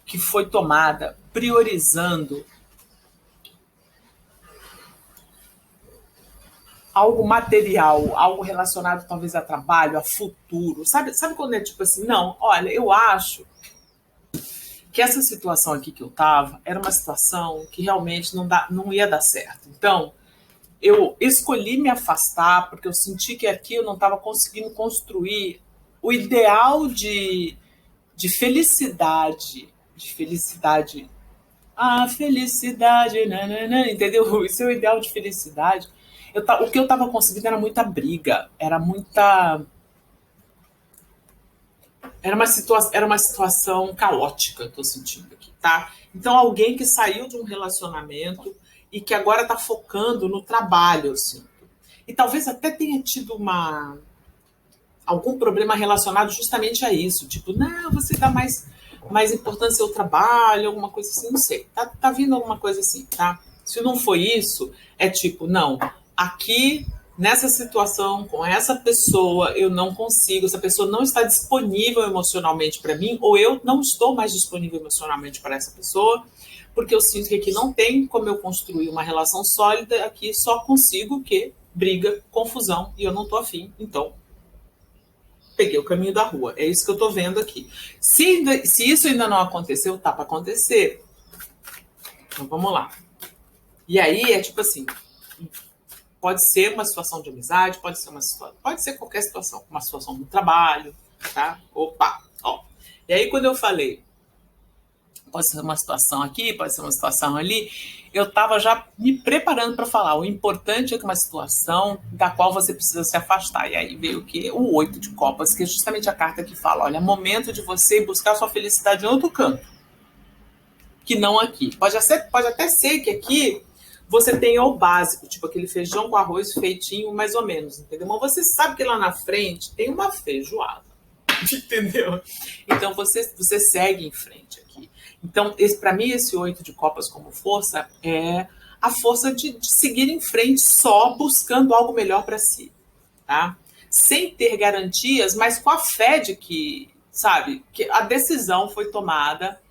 que foi tomada priorizando algo material, algo relacionado talvez a trabalho, a futuro. Sabe quando é tipo assim, não, olha, eu acho que essa situação aqui que eu estava era uma situação que realmente não ia dar certo. Então, eu escolhi me afastar porque eu senti que aqui eu não estava conseguindo construir o ideal de felicidade. De felicidade. Ah, felicidade, nanana, entendeu? Esse é o ideal de felicidade. O que eu estava conseguindo era muita briga, era uma situação caótica que eu estou sentindo aqui, tá? Então, alguém que saiu de um relacionamento e que agora está focando no trabalho, eu sinto. E talvez até tenha tido algum problema relacionado justamente a isso. Tipo, não, você dá mais importância ao trabalho, alguma coisa assim, não sei. Tá vindo alguma coisa assim, tá? Se não foi isso, é tipo, não, aqui nessa situação, com essa pessoa, eu não consigo, essa pessoa não está disponível emocionalmente para mim, ou eu não estou mais disponível emocionalmente para essa pessoa, porque eu sinto que aqui não tem como eu construir uma relação sólida, aqui só consigo que briga, confusão, e eu não estou afim, então peguei o caminho da rua. É isso que eu estou vendo aqui. Se isso ainda não aconteceu, tá para acontecer. Então vamos lá. E aí é tipo assim, pode ser uma situação de amizade, pode ser qualquer situação, uma situação no trabalho, tá? Opa, ó. E aí quando eu falei, pode ser uma situação aqui, pode ser uma situação ali, eu estava já me preparando para falar. O importante é que uma situação da qual você precisa se afastar. E aí veio o quê? O 8 de copas, que é justamente a carta que fala, olha, é momento de você buscar sua felicidade em outro canto, que não aqui. Pode até ser que aqui você tenha o básico, tipo aquele feijão com arroz feitinho, mais ou menos, entendeu? Mas você sabe que lá na frente tem uma feijoada, entendeu? Então você segue em frente aqui. Então, para mim, esse 8 de copas como força é a força de seguir em frente só buscando algo melhor para si, tá? Sem ter garantias, mas com a fé de que, sabe, que a decisão foi tomada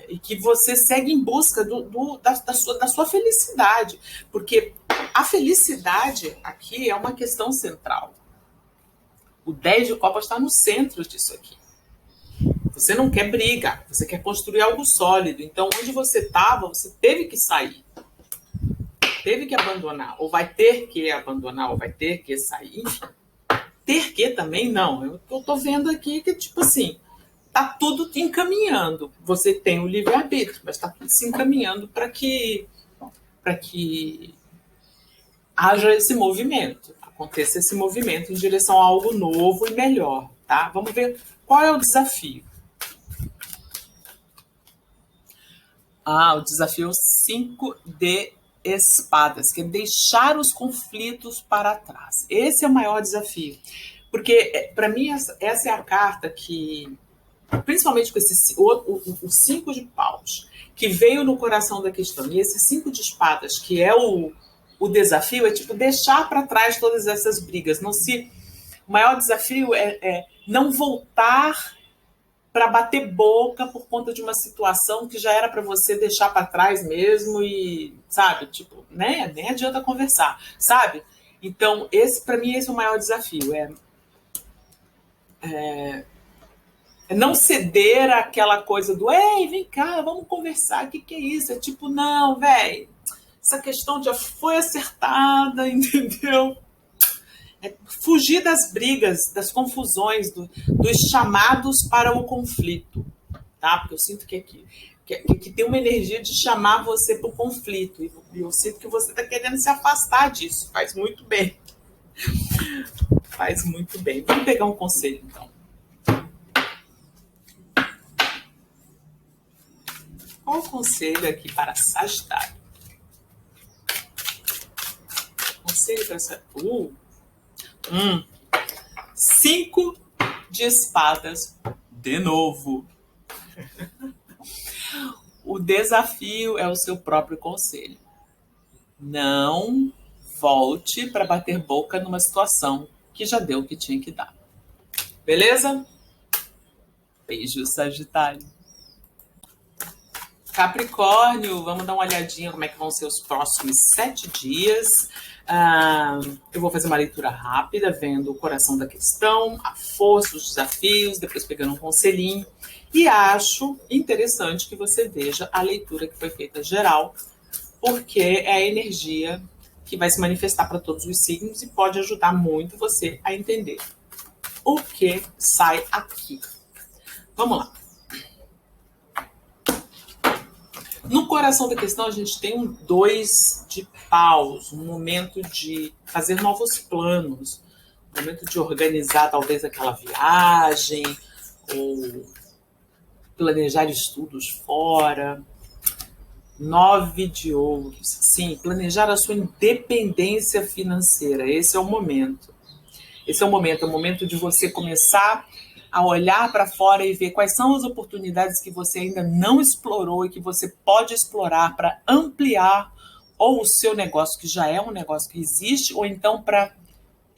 e que você segue em busca da sua felicidade. Porque a felicidade aqui é uma questão central. O 10 de copas está no centro disso aqui. Você não quer briga, você quer construir algo sólido. Então, onde você estava, você teve que sair. Teve que abandonar. Ou vai ter que abandonar, ou vai ter que sair. Ter que também, não. Eu estou vendo aqui que, tipo assim, tá tudo te encaminhando. Você tem o livre-arbítrio, mas está tudo se encaminhando para que haja esse movimento, aconteça esse movimento em direção a algo novo e melhor, tá? Vamos ver qual é o desafio. O desafio 5 de espadas, que é deixar os conflitos para trás. Esse é o maior desafio. Porque, para mim, essa é a carta que, principalmente com o 5 de paus, que veio no coração da questão, e esse 5 de espadas, que é o desafio, é tipo deixar para trás todas essas brigas. O maior desafio é não voltar para bater boca por conta de uma situação que já era para você deixar para trás mesmo e, sabe, tipo, né? Nem adianta conversar, sabe? Então, para mim, esse é o maior desafio, é não ceder àquela coisa do ei, vem cá, vamos conversar, o que é isso? É tipo, não, velho, essa questão já foi acertada, entendeu? É fugir das brigas, das confusões, dos chamados para o conflito, tá? Porque eu sinto que tem uma energia de chamar você para o conflito, e eu sinto que você está querendo se afastar disso. Faz muito bem. Faz muito bem. Vamos pegar um conselho, então. Qual o conselho aqui para Sagitário? Conselho para Sagitário. 5 de espadas de novo. O desafio é o seu próprio conselho. Não volte para bater boca numa situação que já deu o que tinha que dar. Beleza? Beijo, Sagitário. Capricórnio, vamos dar uma olhadinha como é que vão ser os próximos 7 dias. Eu vou fazer uma leitura rápida, vendo o coração da questão, a força, os desafios, depois pegando um conselhinho. E acho interessante que você veja a leitura que foi feita geral, porque é a energia que vai se manifestar para todos os signos e pode ajudar muito você a entender o que sai aqui. Vamos lá. No coração da questão, a gente tem um 2 de paus, um momento de fazer novos planos, um momento de organizar talvez aquela viagem, ou planejar estudos fora. 9 de ouros, sim, planejar a sua independência financeira, esse é o momento. Esse é o momento de você começar a olhar para fora e ver quais são as oportunidades que você ainda não explorou e que você pode explorar para ampliar ou o seu negócio, que já é um negócio que existe, ou então para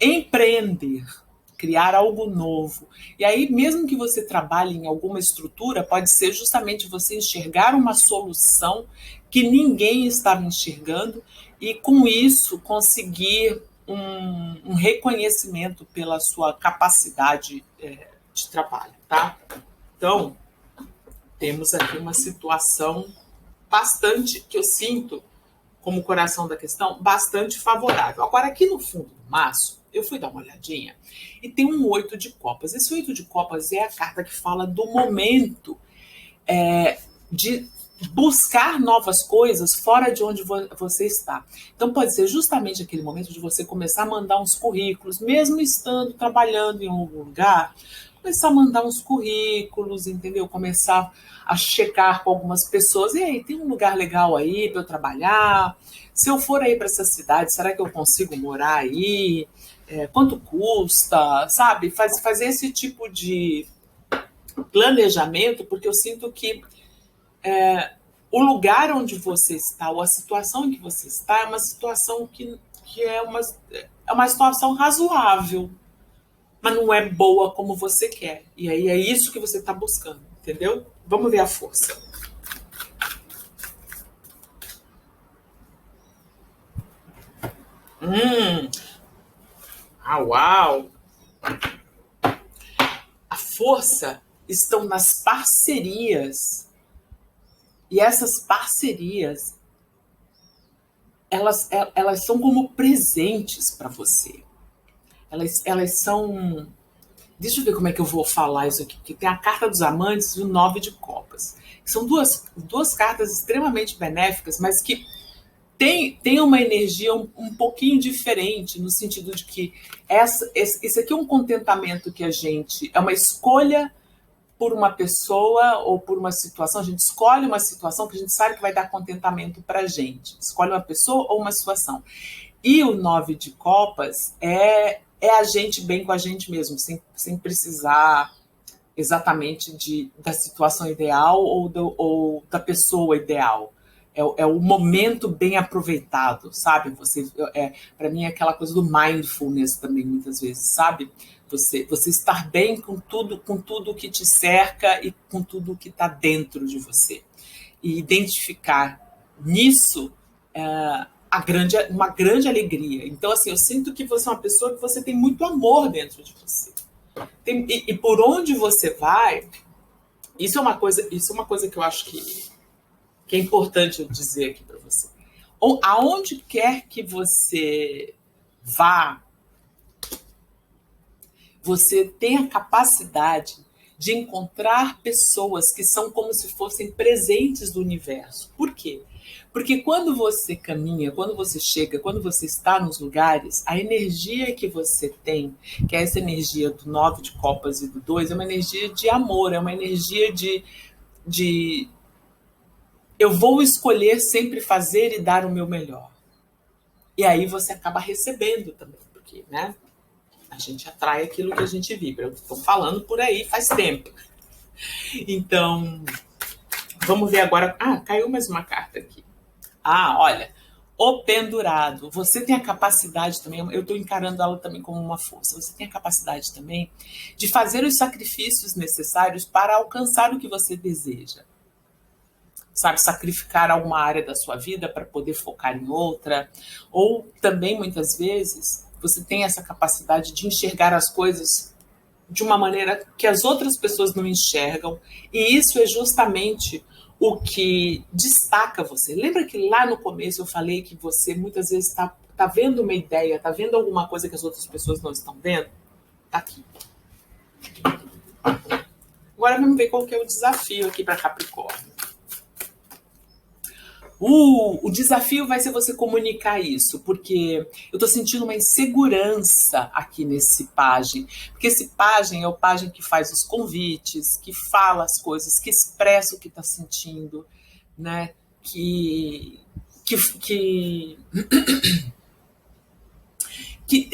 empreender, criar algo novo. E aí, mesmo que você trabalhe em alguma estrutura, pode ser justamente você enxergar uma solução que ninguém estava enxergando e, com isso, conseguir um reconhecimento pela sua capacidade de trabalho, tá? Então, temos aqui uma situação bastante, que eu sinto como coração da questão, bastante favorável. Agora, aqui no fundo do maço, eu fui dar uma olhadinha e tem um 8 de copas. Esse 8 de copas é a carta que fala do momento de buscar novas coisas fora de onde você está. Então, pode ser justamente aquele momento de você começar a mandar uns currículos, mesmo estando trabalhando em algum lugar, começar a mandar uns currículos, entendeu? Começar a checar com algumas pessoas. E aí, tem um lugar legal aí para eu trabalhar? Se eu for aí para essa cidade, será que eu consigo morar aí? Quanto custa? Sabe? Fazer esse tipo de planejamento, porque eu sinto que o lugar onde você está, ou a situação em que você está, é uma situação que é uma situação razoável, mas não é boa como você quer. E aí é isso que você está buscando, entendeu? Vamos ver a força. Uau! A força estão nas parcerias. E essas parcerias, elas são como presentes para você. Elas são... Deixa eu ver como é que eu vou falar isso aqui, porque tem a carta dos amantes e o 9 de copas. São duas cartas extremamente benéficas, mas que tem uma energia um pouquinho diferente, no sentido de que esse aqui é um contentamento que a gente... É uma escolha por uma pessoa ou por uma situação. A gente escolhe uma situação que a gente sabe que vai dar contentamento para a gente. Escolhe uma pessoa ou uma situação. E o 9 de copas é a gente bem com a gente mesmo, sem precisar exatamente da situação ideal ou da pessoa ideal. É o momento bem aproveitado, sabe? Para mim é aquela coisa do mindfulness também, muitas vezes, sabe? Você estar bem com tudo que te cerca e com tudo que está dentro de você. E identificar nisso uma grande alegria. Então, assim, eu sinto que você é uma pessoa que você tem muito amor dentro de você. E por onde você vai, isso é uma coisa que eu acho que é importante eu dizer aqui para você. Aonde quer que você vá, você tem a capacidade de encontrar pessoas que são como se fossem presentes do universo. Por quê? Porque quando você caminha, quando você chega, quando você está nos lugares, a energia que você tem, que é essa energia do 9 de copas e do 2, é uma energia de amor, é uma energia de eu vou escolher sempre fazer e dar o meu melhor. E aí você acaba recebendo também, porque, né? A gente atrai aquilo que a gente vibra. Eu estou falando por aí faz tempo. Então, vamos ver agora. Caiu mais uma carta aqui. Olha, o pendurado. Você tem a capacidade também, eu estou encarando ela também como uma força, você tem a capacidade também de fazer os sacrifícios necessários para alcançar o que você deseja. Sabe, sacrificar alguma área da sua vida para poder focar em outra. Ou também, muitas vezes, você tem essa capacidade de enxergar as coisas de uma maneira que as outras pessoas não enxergam. E isso é justamente o que destaca você. Lembra que lá no começo eu falei que você muitas vezes está vendo uma ideia, está vendo alguma coisa que as outras pessoas não estão vendo? Está aqui. Agora vamos ver qual que é o desafio aqui para Capricórnio. O desafio vai ser você comunicar isso, porque eu estou sentindo uma insegurança aqui nesse pajem. Porque esse pajem é o pajem que faz os convites, que fala as coisas, que expressa o que está sentindo, né? Que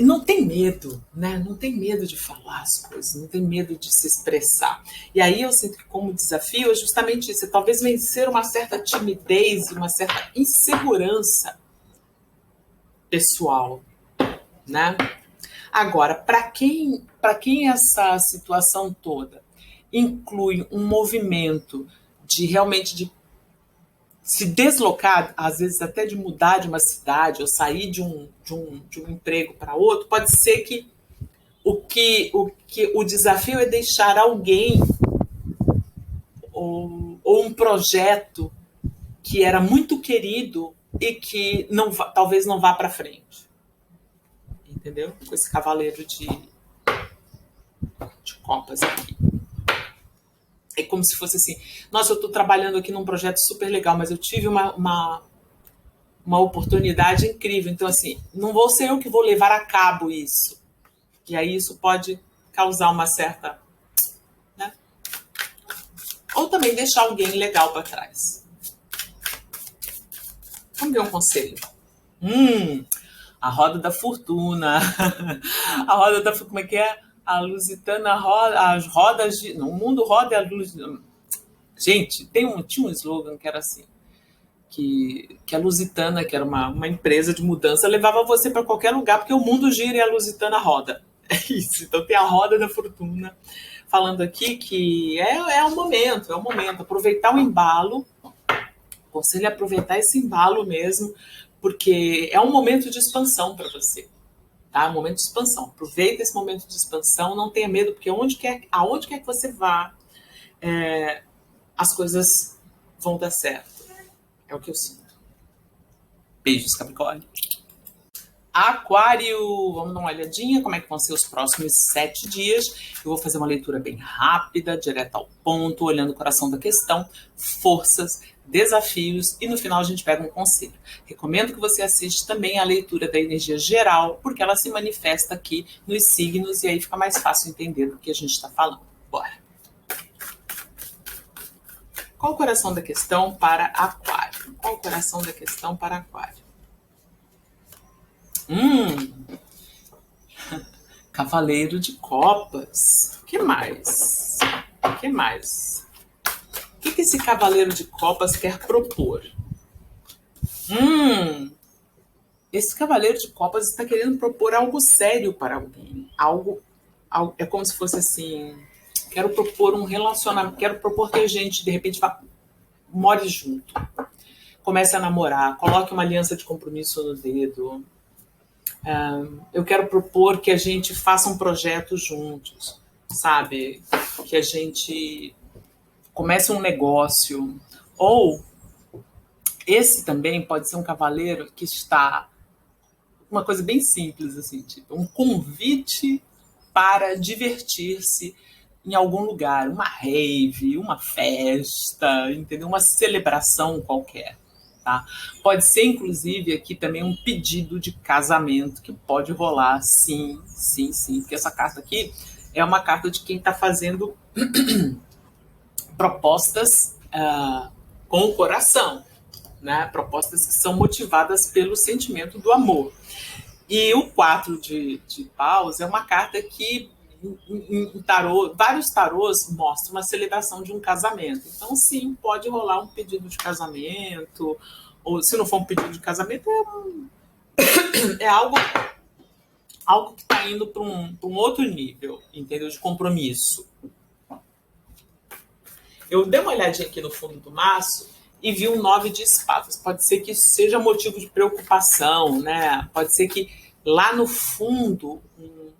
não tem medo, né? Não tem medo de falar as coisas, não tem medo de se expressar. E aí eu sinto que como desafio é justamente isso, é talvez vencer uma certa timidez e uma certa insegurança pessoal, né? Agora, para quem essa situação toda inclui um movimento de realmente de se deslocar, às vezes até de mudar de uma cidade ou sair de um emprego para outro, pode ser que o desafio é deixar alguém ou um projeto que era muito querido e que talvez não vá para frente. Entendeu? Com esse cavaleiro de copas aqui. É como se fosse assim, nossa, eu estou trabalhando aqui num projeto super legal, mas eu tive uma oportunidade incrível. Então, assim, não vou ser eu que vou levar a cabo isso. E aí isso pode causar uma certa... Né? Ou também deixar alguém legal para trás. Vamos ver um conselho. A roda da fortuna. A roda da fortuna, como é que é? A Lusitana roda, as rodas de... No mundo roda e a luz... Gente, tinha um slogan que era assim, que a Lusitana, que era uma empresa de mudança, levava você para qualquer lugar, porque o mundo gira e a Lusitana roda. É isso. Então tem a roda da fortuna, falando aqui que é o momento, aproveitar o embalo. Conselho é aproveitar esse embalo mesmo, porque é um momento de expansão para você. Tá? Um momento de expansão. Aproveita esse momento de expansão, não tenha medo, porque aonde quer que você vá, as coisas vão dar certo. É o que eu sinto. Beijos, Capricórnio. Aquário, vamos dar uma olhadinha como é que vão ser os próximos 7 dias. Eu vou fazer uma leitura bem rápida, direta ao ponto, olhando o coração da questão, forças, desafios e no final a gente pega um conselho. Recomendo que você assista também a leitura da energia geral, porque ela se manifesta aqui nos signos e aí fica mais fácil entender do que a gente está falando. Bora! Qual o coração da questão para Aquário? Qual o coração da questão para Aquário? Cavaleiro de Copas. O que mais? O que mais? O que esse Cavaleiro de Copas quer propor? Esse Cavaleiro de Copas está querendo propor algo sério para alguém. Algo é como se fosse assim, quero propor um relacionamento, quero propor que a gente, de repente, more junto. Comece a namorar, coloque uma aliança de compromisso no dedo. Eu quero propor que a gente faça um projeto juntos, sabe? Que a gente comece um negócio. Ou esse também pode ser um cavaleiro que está... Uma coisa bem simples, assim, tipo, um convite para divertir-se em algum lugar, uma rave, uma festa, entendeu? Uma celebração qualquer. Tá? Pode ser, inclusive, aqui também um pedido de casamento que pode rolar, sim, sim, sim. Porque essa carta aqui é uma carta de quem está fazendo propostas com o coração, né? Propostas que são motivadas pelo sentimento do amor. E o 4 de paus é uma carta que em tarô, vários tarôs mostram uma celebração de um casamento. Então, sim, pode rolar um pedido de casamento, ou se não for um pedido de casamento, é algo que está indo para um outro nível, entendeu? De compromisso. Eu dei uma olhadinha aqui no fundo do maço e vi um 9 de espadas. Pode ser que isso seja motivo de preocupação, né? Pode ser que lá no fundo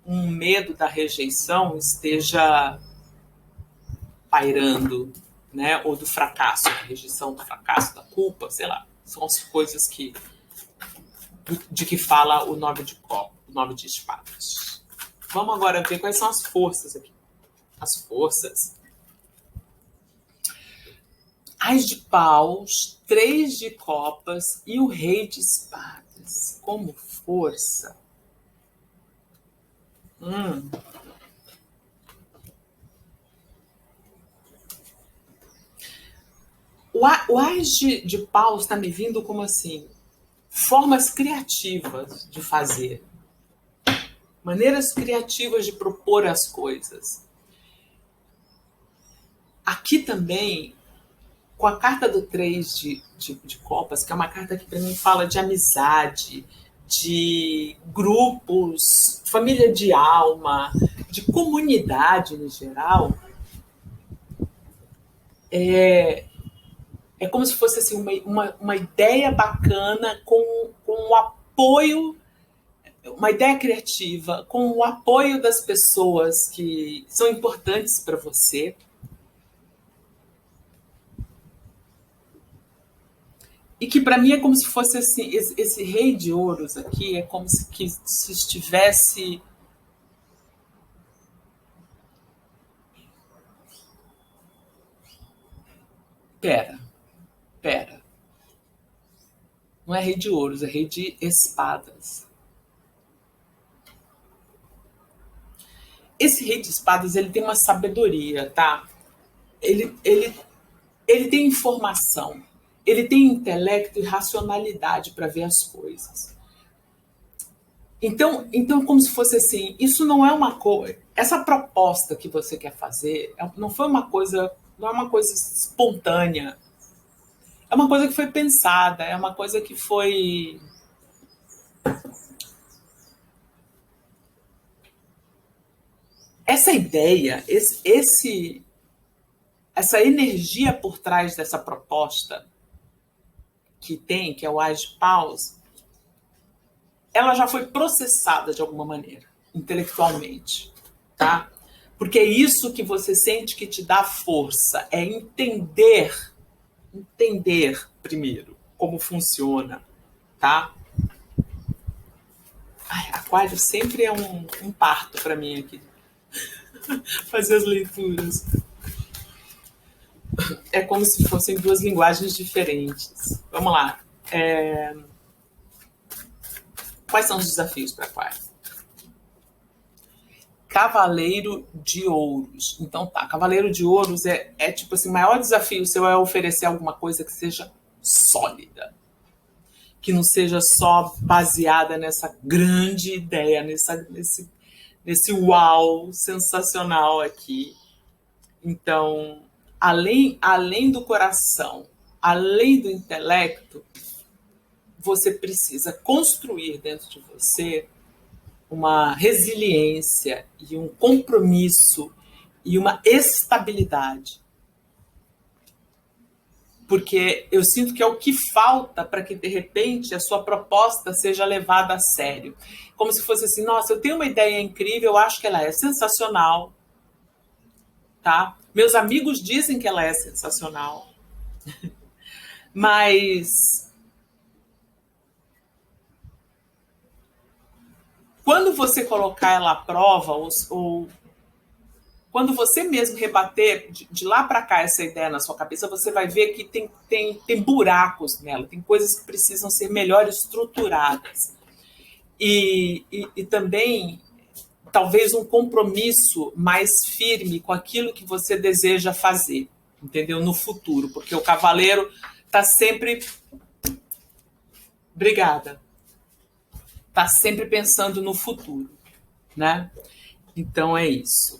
um medo da rejeição esteja pairando, né? Ou do fracasso, da rejeição, do fracasso, da culpa, sei lá. São as coisas de que fala o 9 de copa, o 9 de espadas. Vamos agora ver quais são as forças aqui. As forças. As de paus, 3 de copas e o rei de espadas. Como força. O as de paus está me vindo como assim, formas criativas de fazer. Maneiras criativas de propor as coisas. Aqui também, com a carta do 3 de copas, que é uma carta que para mim fala de amizade, de grupos, família de alma, de comunidade no geral, é como se fosse assim, uma ideia bacana com o apoio, uma ideia criativa, com o apoio das pessoas que são importantes para você. E que para mim é como se fosse assim, esse rei de ouros aqui é como se estivesse. Pera, pera. Não é rei de ouros, é rei de espadas. Esse rei de espadas, ele tem uma sabedoria, tá? Ele tem informação, ele tem intelecto e racionalidade para ver as coisas. Então, como se fosse assim, isso não é uma coisa. Essa proposta que você quer fazer não foi uma coisa, não é uma coisa espontânea. É uma coisa que foi pensada, é uma coisa que foi. Essa ideia, essa energia por trás dessa proposta que é o Age Pause, ela já foi processada de alguma maneira, intelectualmente, tá? Porque é isso que você sente que te dá força, é entender primeiro como funciona, tá? Ai, Aquário sempre é um parto para mim aqui, fazer as leituras. É como se fossem duas linguagens diferentes. Vamos lá. Quais são os desafios para Aquário? Cavaleiro de Ouros. Então tá, Cavaleiro de Ouros é tipo assim, o maior desafio seu é oferecer alguma coisa que seja sólida, que não seja só baseada nessa grande ideia, nesse uau sensacional aqui. Então, além do coração, além do intelecto, você precisa construir dentro de você uma resiliência e um compromisso e uma estabilidade. Porque eu sinto que é o que falta para que, de repente, a sua proposta seja levada a sério. Como se fosse assim, nossa, eu tenho uma ideia incrível, eu acho que ela é sensacional, tá? Meus amigos dizem que ela é sensacional, mas quando você colocar ela à prova, ou quando você mesmo rebater de lá para cá essa ideia na sua cabeça, você vai ver que tem buracos nela, tem coisas que precisam ser melhor estruturadas. E também, talvez, um compromisso mais firme com aquilo que você deseja fazer, entendeu? No futuro, porque o cavaleiro está sempre. Obrigada. Está sempre pensando no futuro, né? Então é isso.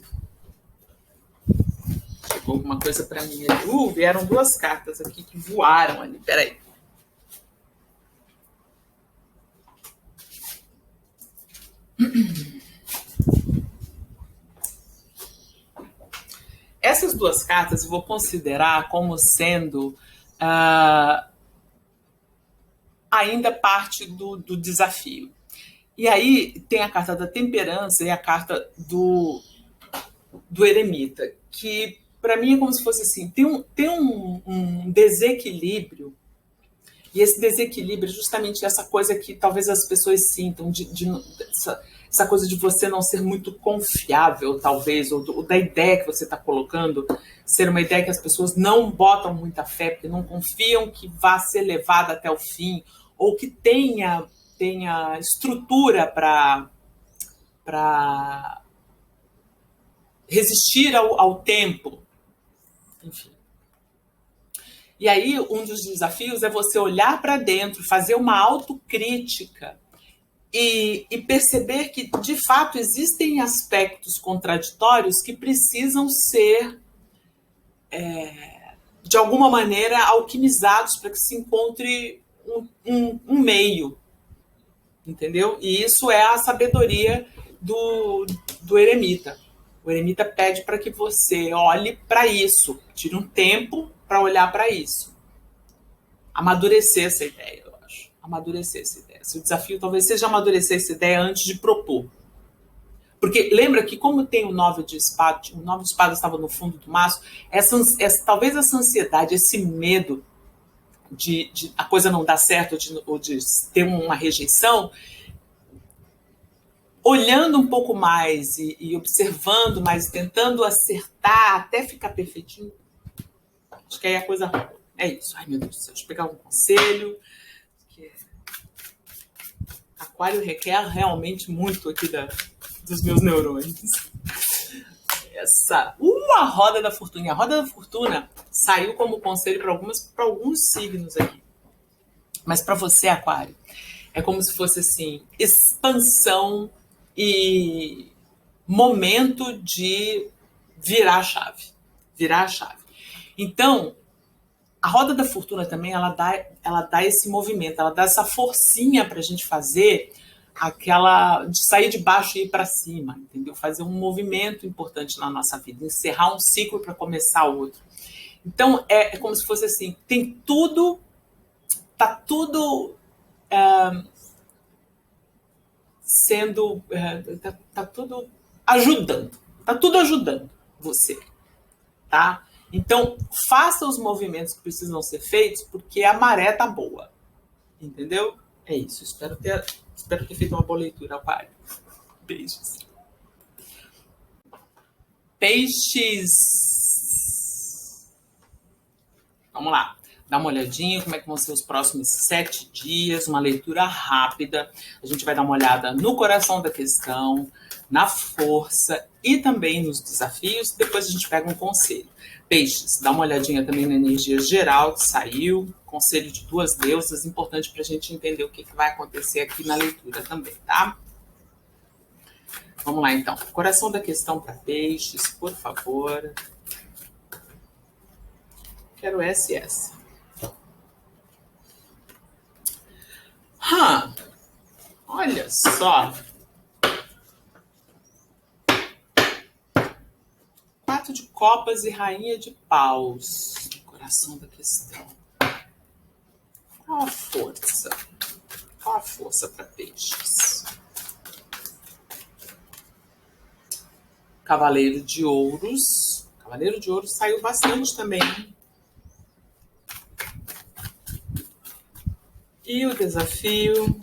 Chegou alguma coisa para mim ali. Vieram duas cartas aqui que voaram ali. Peraí. Essas duas cartas eu vou considerar como sendo ainda parte do desafio. E aí tem a carta da temperança e a carta do eremita, que para mim é como se fosse assim, tem um desequilíbrio, e esse desequilíbrio é justamente essa coisa que talvez as pessoas sintam, essa coisa de você não ser muito confiável, talvez, ou da ideia que você está colocando, ser uma ideia que as pessoas não botam muita fé, porque não confiam que vá ser levada até o fim, ou que tenha estrutura para resistir ao tempo. Enfim. E aí, um dos desafios é você olhar para dentro, fazer uma autocrítica e perceber que, de fato, existem aspectos contraditórios que precisam ser, de alguma maneira, alquimizados para que se encontre um meio, entendeu? E isso é a sabedoria do eremita. O eremita pede para que você olhe para isso, tire um tempo para olhar para isso. Amadurecer essa ideia, eu acho. Amadurecer essa ideia. Seu desafio talvez seja amadurecer essa ideia antes de propor. Porque lembra que como tem o 9 de espadas, o 9 de espadas estava no fundo do maço, talvez essa ansiedade, esse medo de a coisa não dar certo ou de ter uma rejeição, olhando um pouco mais e observando mais, tentando acertar até ficar perfeitinho, acho que aí a coisa é isso. Ai, meu Deus do céu, deixa eu pegar um conselho. Que Aquário requer realmente muito aqui dos meus neurônios. A roda da fortuna. A roda da fortuna saiu como conselho para alguns signos aqui. Mas para você, Aquário, é como se fosse assim, expansão e momento de virar a chave. Virar a chave. Então, a roda da fortuna também, ela dá esse movimento, ela dá essa forcinha para a gente fazer de sair de baixo e ir para cima, entendeu? Fazer um movimento importante na nossa vida, encerrar um ciclo para começar outro. Então, é como se fosse assim, tá tudo sendo, tá tudo ajudando você, tá? Então, faça os movimentos que precisam ser feitos, porque a maré tá boa, entendeu? É isso, espero ter feito uma boa leitura, Aquário. Beijos. Peixes. Vamos lá. Dá uma olhadinha como é que vão ser os próximos 7 dias, uma leitura rápida. A gente vai dar uma olhada no coração da questão, na força e também nos desafios. Depois a gente pega um conselho. Peixes, dá uma olhadinha também na energia geral que saiu. Conselho de 2 deusas, importante para a gente entender o que vai acontecer aqui na leitura também, tá? Vamos lá, então. Coração da questão para peixes, por favor. Quero essa. Olha só. 4 de copas e rainha de paus. Coração da questão. Qual a força? Qual a força para peixes? Cavaleiro de ouros. Cavaleiro de ouros saiu bastante também. E o desafio,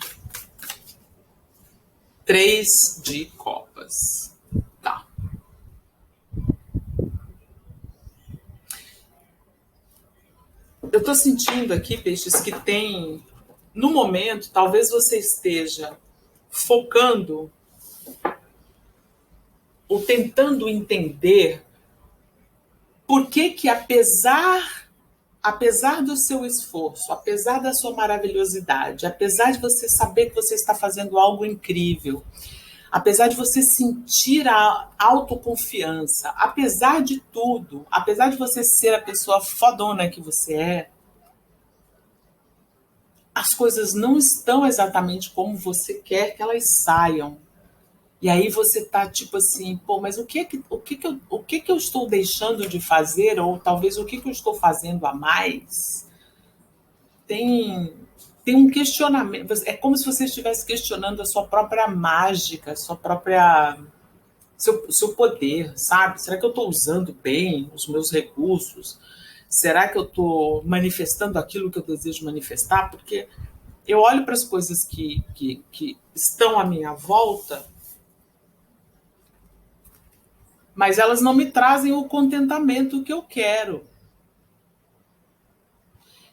3 de copas. Tá. Eu tô sentindo aqui, peixes, que tem, no momento, talvez você esteja focando ou tentando entender por que apesar do seu esforço, apesar da sua maravilhosidade, apesar de você saber que você está fazendo algo incrível, apesar de você sentir a autoconfiança, apesar de tudo, apesar de você ser a pessoa fodona que você é, as coisas não estão exatamente como você quer que elas saiam. E aí você tá tipo assim, pô, mas o que eu estou deixando de fazer, ou talvez o que eu estou fazendo a mais? Tem um questionamento, é como se você estivesse questionando a sua própria mágica, a sua própria seu poder, sabe? Será que eu estou usando bem os meus recursos? Será que eu estou manifestando aquilo que eu desejo manifestar? Porque eu olho para as coisas que estão à minha volta, mas elas não me trazem o contentamento que eu quero.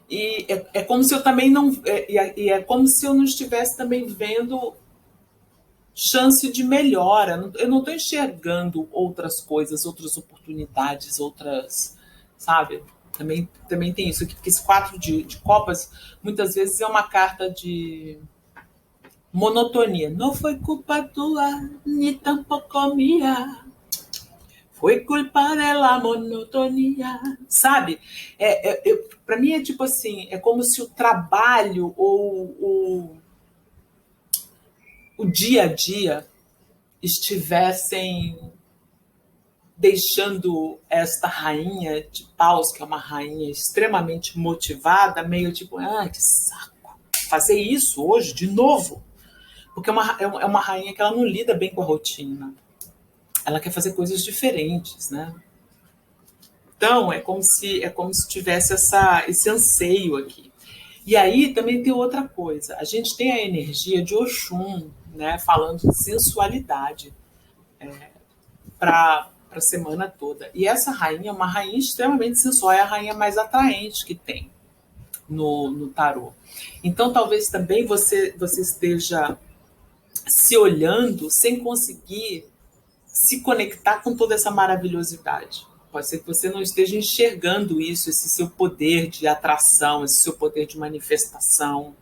E é como se eu também não. É como se eu não estivesse também vendo chance de melhora. Eu não estou enxergando outras coisas, outras oportunidades, outras. Sabe? Também tem isso aqui, porque esse 4 de copas muitas vezes é uma carta de monotonia. Não foi culpa tua, nem tampouco minha. Foi culpa dela, monotonia. Sabe? Para mim é tipo assim, é como se o trabalho ou o dia a dia estivessem deixando esta rainha de paus, que é uma rainha extremamente motivada, meio tipo, que saco, fazer isso hoje de novo. Porque é uma rainha que ela não lida bem com a rotina. Ela quer fazer coisas diferentes, né? Então, é como se tivesse esse anseio aqui. E aí também tem outra coisa. A gente tem a energia de Oxum, né, falando de sensualidade para a semana toda. E essa rainha é uma rainha extremamente sensual, é a rainha mais atraente que tem no tarô. Então, talvez também você esteja se olhando sem conseguir se conectar com toda essa maravilhosidade. Pode ser que você não esteja enxergando isso, esse seu poder de atração, esse seu poder de manifestação,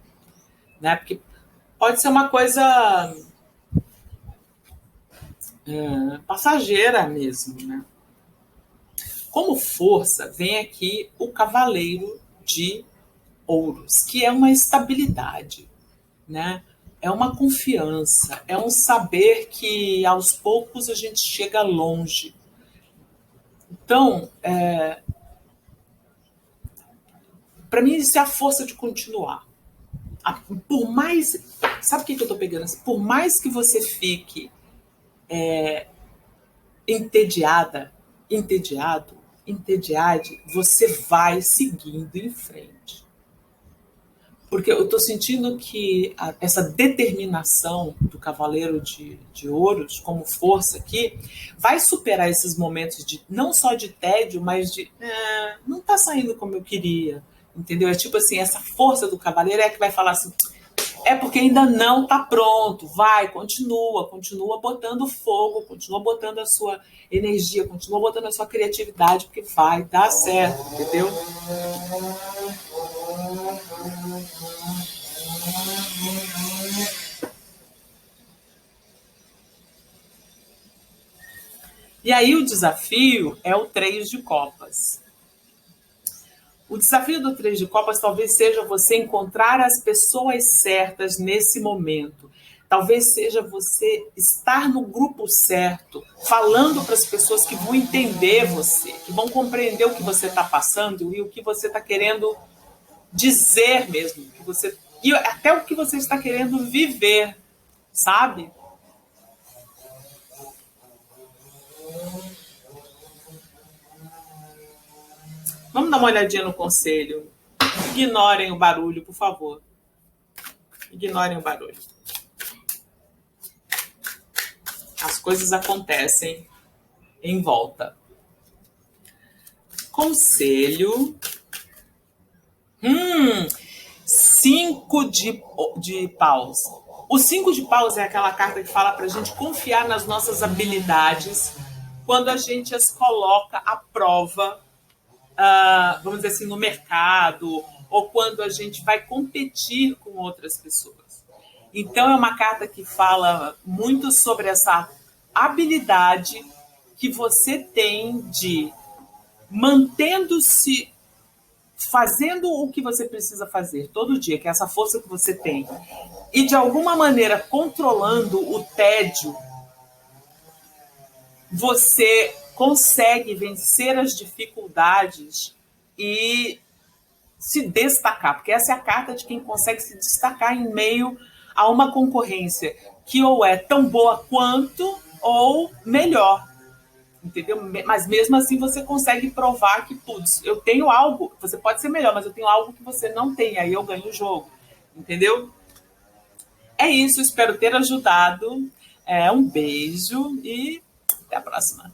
né? Porque pode ser uma coisa passageira mesmo, né? Como força, vem aqui o Cavaleiro de Ouros, que é uma estabilidade, né? É uma confiança, é um saber que aos poucos a gente chega longe. Então, para mim, isso é a força de continuar. Por mais. Sabe o que eu estou pegando? Por mais que você fique entediada, entediade, você vai seguindo em frente. Porque eu estou sentindo que essa determinação do Cavaleiro de Ouros, como força aqui, vai superar esses momentos de não só de tédio, mas de não está saindo como eu queria. Entendeu? É tipo assim, essa força do Cavaleiro é que vai falar assim, é porque ainda não está pronto, vai, continua botando fogo, continua botando a sua energia, continua botando a sua criatividade, porque vai dar certo, entendeu? E aí o desafio é o 3 de copas. O desafio do 3 de copas talvez seja você encontrar as pessoas certas nesse momento. Talvez seja você estar no grupo certo, falando para as pessoas que vão entender você, que vão compreender o que você está passando e o que você está querendo dizer mesmo, e até o que você está querendo viver, sabe? Vamos dar uma olhadinha no conselho. Ignorem o barulho, por favor. Ignorem o barulho. As coisas acontecem em volta. Conselho. 5 de paus. O 5 de paus é aquela carta que fala para a gente confiar nas nossas habilidades quando a gente as coloca à prova, vamos dizer assim, no mercado, ou quando a gente vai competir com outras pessoas. Então, é uma carta que fala muito sobre essa habilidade que você tem de, mantendo-se, fazendo o que você precisa fazer todo dia, que é essa força que você tem, e de alguma maneira controlando o tédio, você consegue vencer as dificuldades e se destacar, porque essa é a carta de quem consegue se destacar em meio a uma concorrência que ou é tão boa quanto ou melhor, entendeu? Mas mesmo assim você consegue provar que, putz, eu tenho algo, você pode ser melhor, mas eu tenho algo que você não tem, aí eu ganho o jogo, entendeu? É isso, espero ter ajudado. Um beijo e até a próxima.